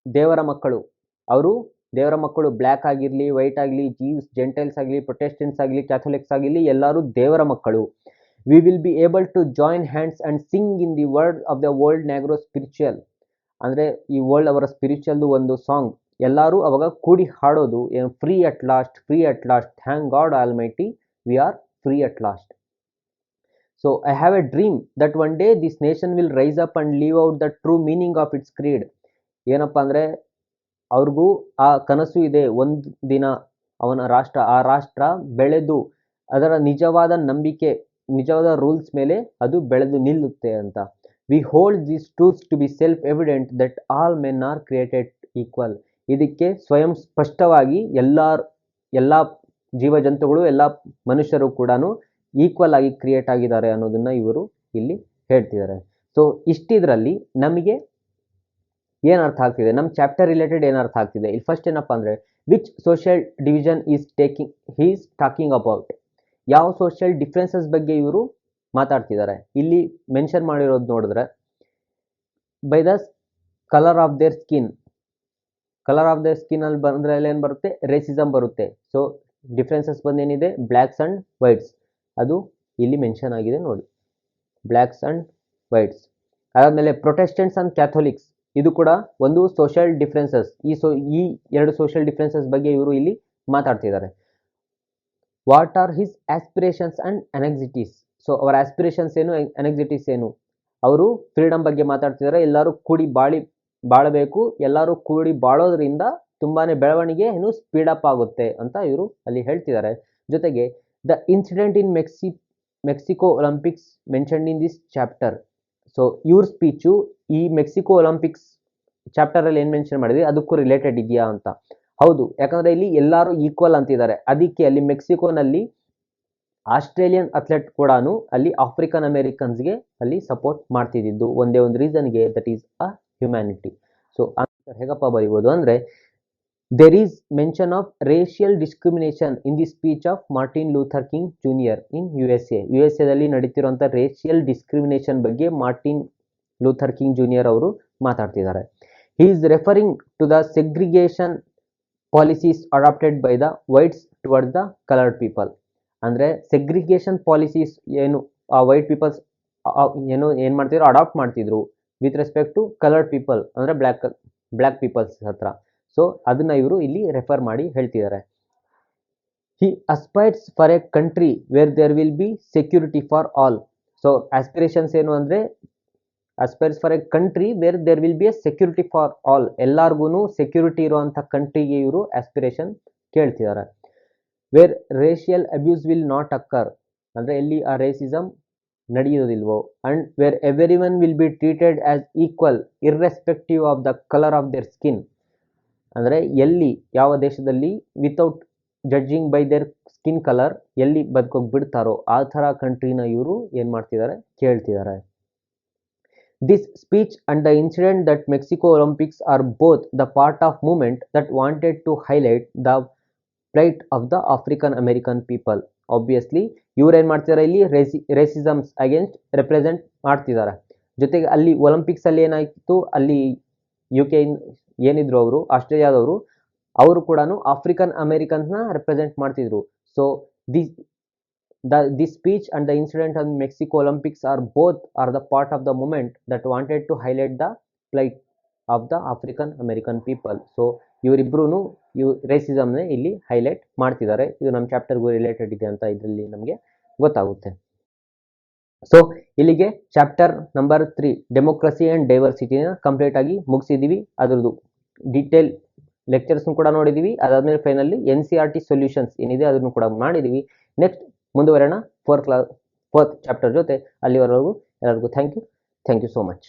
ದೇವರ ಮಕ್ಕಳು, ಅವರು ದೇವರ ಮಕ್ಕಳು, ಬ್ಲ್ಯಾಕ್ ಆಗಿರಲಿ, ವೈಟ್ ಆಗಲಿ, ಜೀವ್ಸ್, ಜೆಂಟೈಲ್ಸ್ ಆಗಲಿ, ಪ್ರೊಟೆಸ್ಟೆಂಟ್ಸ್ ಆಗಲಿ, ಕ್ಯಾಥೋಲಿಕ್ಸ್ ಆಗಿರಲಿ, ಎಲ್ಲರೂ ದೇವರ ಮಕ್ಕಳು. We will be able to join hands and sing in the word of the world Negro spiritual, ಅಂದರೆ ಈ ವರ್ಲ್ಡ್ ಅವರ ಸ್ಪಿರಿಚುವಲ್ದು ಒಂದು ಸಾಂಗ್, ಎಲ್ಲರೂ ಅವಾಗ ಕೂಡಿ ಹಾಡೋದು ಏನು, free at last, free at last, thank god almighty, we are free at last. So I have a dream that one day this nation will rice up and leave out the true meaning of it's Creed. ಏನಪ್ಪ ಅಂದರೆ ಅವ್ರಿಗೂ ಆ ಕನಸು ಇದೆ, ಒಂದು ದಿನ ಆ ರಾಷ್ಟ್ರ ಬೆಳೆದು ಅದರ ನಿಜವಾದ ನಂಬಿಕೆ, ನಿಜವಾದ ರೂಲ್ಸ್ ಮೇಲೆ ಅದು ಬೆಳೆದು ನಿಲ್ಲುತ್ತೆ ಅಂತ. We hold these truths to be self evident that all men are created equal. ಇದಕ್ಕೆ ಸ್ವಯಂ ಸ್ಪಷ್ಟವಾಗಿ ಎಲ್ಲ ಜೀವಜಂತುಗಳು, ಎಲ್ಲ ಮನುಷ್ಯರು ಕೂಡ ಈಕ್ವಲ್ ಆಗಿ ಕ್ರಿಯೇಟ್ ಆಗಿದ್ದಾರೆ ಅನ್ನೋದನ್ನ ಇವರು ಇಲ್ಲಿ ಹೇಳ್ತಿದ್ದಾರೆ. ಸೊ ಇಷ್ಟಿದ್ರಲ್ಲಿ ನಮಗೆ ಏನು ಅರ್ಥ ಆಗ್ತಿದೆ, ನಮ್ಮ ಚಾಪ್ಟರ್ ರಿಲೇಟೆಡ್ ಏನು ಅರ್ಥ ಆಗ್ತಿದೆ. ಇಲ್ಲಿ ಫಸ್ಟ್ ಏನಪ್ಪ ಅಂದರೆ, which social division is talking about. ಯಾವ ಸೋಷಿಯಲ್ ಡಿಫ್ರೆನ್ಸಸ್ ಬಗ್ಗೆ ಇವರು ಮಾತಾಡ್ತಿದ್ದಾರೆ. ಇಲ್ಲಿ ಮೆನ್ಷನ್ ಮಾಡಿರೋದು ನೋಡಿದ್ರೆ, by the colour of their skin, colour of their skin ಅಲ್ಲಿ ಬಂದರೆ ಏನು ಬರುತ್ತೆ, ರೇಸಿಸಮ್ ಬರುತ್ತೆ. ಸೊ ಡಿಫ್ರೆನ್ಸಸ್ ಬಂದೇನಿದೆ, ಬ್ಲ್ಯಾಕ್ಸ್ ಆ್ಯಂಡ್ ವೈಟ್ಸ್, ಅದು ಇಲ್ಲಿ ಮೆನ್ಷನ್ ಆಗಿದೆ ನೋಡಿ, ಬ್ಲ್ಯಾಕ್ಸ್ ಆ್ಯಂಡ್ ವೈಟ್ಸ್. ಅದಾದಮೇಲೆ ಪ್ರೊಟೆಸ್ಟೆಂಟ್ಸ್ ಆ್ಯಂಡ್ ಕ್ಯಾಥೋಲಿಕ್ಸ್, ಇದು ಕೂಡ ಒಂದು ಸೋಷಿಯಲ್ ಡಿಫ್ರೆನ್ಸಸ್. ಈ ಎರಡು ಸೋಷಿಯಲ್ ಡಿಫ್ರೆನ್ಸಸ್ ಬಗ್ಗೆ ಇವರು ಇಲ್ಲಿ ಮಾತಾಡ್ತಿದ್ದಾರೆ. What are his aspirations and anxieties. So ಅವರ ಆಸ್ಪಿರೇಷನ್ಸ್ ಏನು, ಅನೆಕ್ಸಿಟೀಸ್ ಏನು. ಅವರು ಫ್ರೀಡಮ್ ಬಗ್ಗೆ ಮಾತಾಡ್ತಿದ್ದಾರೆ. ಎಲ್ಲರೂ ಕೂಡಿ ಬಾಳಬೇಕು, ಎಲ್ಲರೂ ಕೂಡಿ ಬಾಳೋದ್ರಿಂದ ತುಂಬಾ ಬೆಳವಣಿಗೆ ಏನು ಸ್ಪೀಡಪ್ ಆಗುತ್ತೆ ಅಂತ ಇವರು ಅಲ್ಲಿ ಹೇಳ್ತಿದ್ದಾರೆ. ಜೊತೆಗೆ the incident in Mexico Olympics mentioned in this chapter. So ಇವ್ರ ಸ್ಪೀಚು ಈ ಮೆಕ್ಸಿಕೋ ಒಲಿಂಪಿಕ್ಸ್ ಚಾಪ್ಟರಲ್ಲಿ ಏನು ಮೆನ್ಷನ್ ಮಾಡಿದ್ವಿ ಅದಕ್ಕೂ ರಿಲೇಟೆಡ್ ಇದೆಯಾ ಅಂತ. ಹೌದು, ಯಾಕಂದರೆ ಇಲ್ಲಿ ಎಲ್ಲರೂ ಈಕ್ವಲ್ ಅಂತಿದ್ದಾರೆ. ಅದಕ್ಕೆ ಅಲ್ಲಿ ಮೆಕ್ಸಿಕೋನಲ್ಲಿ ಆಸ್ಟ್ರೇಲಿಯನ್ ಅಥ್ಲೆಟ್ ಕೂಡ ಅಲ್ಲಿ ಆಫ್ರಿಕನ್ ಅಮೇರಿಕನ್ಸ್ಗೆ ಅಲ್ಲಿ ಸಪೋರ್ಟ್ ಮಾಡ್ತಿದ್ದು ಒಂದೇ ಒಂದು ರೀಸನ್ಗೆ, that is a humanity. So answer ಹೇಗಪ್ಪ ಬರೀಬೋದು ಅಂದರೆ, there is mention of racial discrimination in the speech of Martin Luther King junior in U S ಎದಲ್ಲಿ ನಡೀತಿರುವಂಥ ರೇಷಿಯಲ್ ಡಿಸ್ಕ್ರಿಮಿನೇಷನ್ ಬಗ್ಗೆ ಮಾರ್ಟಿನ್ ಲೂಥರ್ ಕಿಂಗ್ ಜೂನಿಯರ್ ಅವರು ಮಾತಾಡ್ತಿದ್ದಾರೆ. He is referring to the segregation policies adopted by the whites towards the coloured people. ಅಂದರೆ segregation policies ಏನು ಆ white peoples ಏನು ಮಾಡ್ತಿದ್ರು, ಅಡಾಪ್ಟ್ ಮಾಡ್ತಿದ್ರು with respect to coloured people, ಅಂದರೆ ಬ್ಲ್ಯಾಕ್ ಪೀಪಲ್ಸ್ ಹತ್ರ. ಸೊ ಅದನ್ನ ಇವರು ಇಲ್ಲಿ ರೆಫರ್ ಮಾಡಿ ಹೇಳ್ತಿದ್ದಾರೆ. He aspires for a country where there will be security for all. So aspirations ಏನು ಅಂದರೆ, aspires for a country where there will be a security for all, ಎಲ್ಲಾರ್ಗು ಸೆಕ್ಯೂರಿಟಿ ಇರುವಂಥ ಕಂಟ್ರಿಗೆ ಇವರು ಆಸ್ಪಿರೇಷನ್ ಕೇಳ್ತಿದ್ದಾರೆ. Where racial abuse will not occur, ಅಂದರೆ ಎಲ್ಲಿ ಆ ರೇಸಿಸಮ್ ನಡೆಯೋದಿಲ್ವೋ. And where every one will be treated as equal irrespective of the colour of their skin, ಅಂದರೆ ಎಲ್ಲಿ ಯಾವ ದೇಶದಲ್ಲಿ without judging by their skin colour ಎಲ್ಲಿ ಬದುಕೋಗಿ ಬಿಡ್ತಾರೋ ಆ ಥರ ಕಂಟ್ರಿನ ಇವರು ಏನು ಮಾಡ್ತಿದ್ದಾರೆ, ಕೇಳ್ತಿದ್ದಾರೆ. This speech and the incident that Mexico Olympics are both the part of movement that wanted to highlight the plight of the African American people. Obviously, ಇವ್ರು ಏನು ಮಾಡ್ತಿದ್ದಾರೆ, ಇಲ್ಲಿ ರೇಸಿಸಮ್ಸ್ ಅಗೇನ್ಸ್ಟ್ ರೆಪ್ರೆಸೆಂಟ್ ಮಾಡ್ತಿದ್ದಾರೆ. ಜೊತೆಗೆ ಅಲ್ಲಿ ಒಲಿಂಪಿಕ್ಸಲ್ಲಿ ಏನಾಯಿತು, ಅಲ್ಲಿ UK ಏನಿದ್ರು ಅವರು ಆಸ್ಟ್ರೇಲಿಯಾದವರು, ಅವರು ಕೂಡ ಆಫ್ರಿಕನ್ ಅಮೇರಿಕನ್ಸ್ನ ರೆಪ್ರೆಸೆಂಟ್ ಮಾಡ್ತಿದ್ರು. So this speech and the incident on Mexico Olympics are the part of the movement that wanted to highlight the plight of the African American people. So ಇವರಿಬ್ರು ರೇಸಿಸಮ್ನೇ ಇಲ್ಲಿ ಹೈಲೈಟ್ ಮಾಡ್ತಿದ್ದಾರೆ. ಇದು ನಮ್ಮ ಚಾಪ್ಟರ್ಗೂ ರಿಲೇಟೆಡ್ ಇದೆ ಅಂತ ಇದರಲ್ಲಿ ನಮಗೆ ಗೊತ್ತಾಗುತ್ತೆ. ಸೊ ಇಲ್ಲಿಗೆ ಚಾಪ್ಟರ್ ನಂಬರ್ 3 ಡೆಮೋಕ್ರಸಿ ಆ್ಯಂಡ್ ಡೈವರ್ಸಿಟಿನ ಕಂಪ್ಲೀಟ್ ಆಗಿ ಮುಗಿಸಿದ್ದೀವಿ. ಅದರದ್ದು ಡೀಟೇಲ್ ಲೆಕ್ಚರ್ಸ್ನು ಕೂಡ ನೋಡಿದ್ದೀವಿ. ಅದಾದಮೇಲೆ ಫೈನಲಿ NCERT ಸೊಲ್ಯೂಷನ್ಸ್ ಏನಿದೆ ಅದನ್ನು ಕೂಡ ಮಾಡಿದ್ದೀವಿ. ನೆಕ್ಸ್ಟ್ ಮುಂದುವರೋಣ 4th ಚಾಪ್ಟರ್ ಜೊತೆ. ಅಲ್ಲಿವರೆಗೂ ಎಲ್ಲರಿಗೂ ಥ್ಯಾಂಕ್ ಯು ಸೋ ಮಚ್.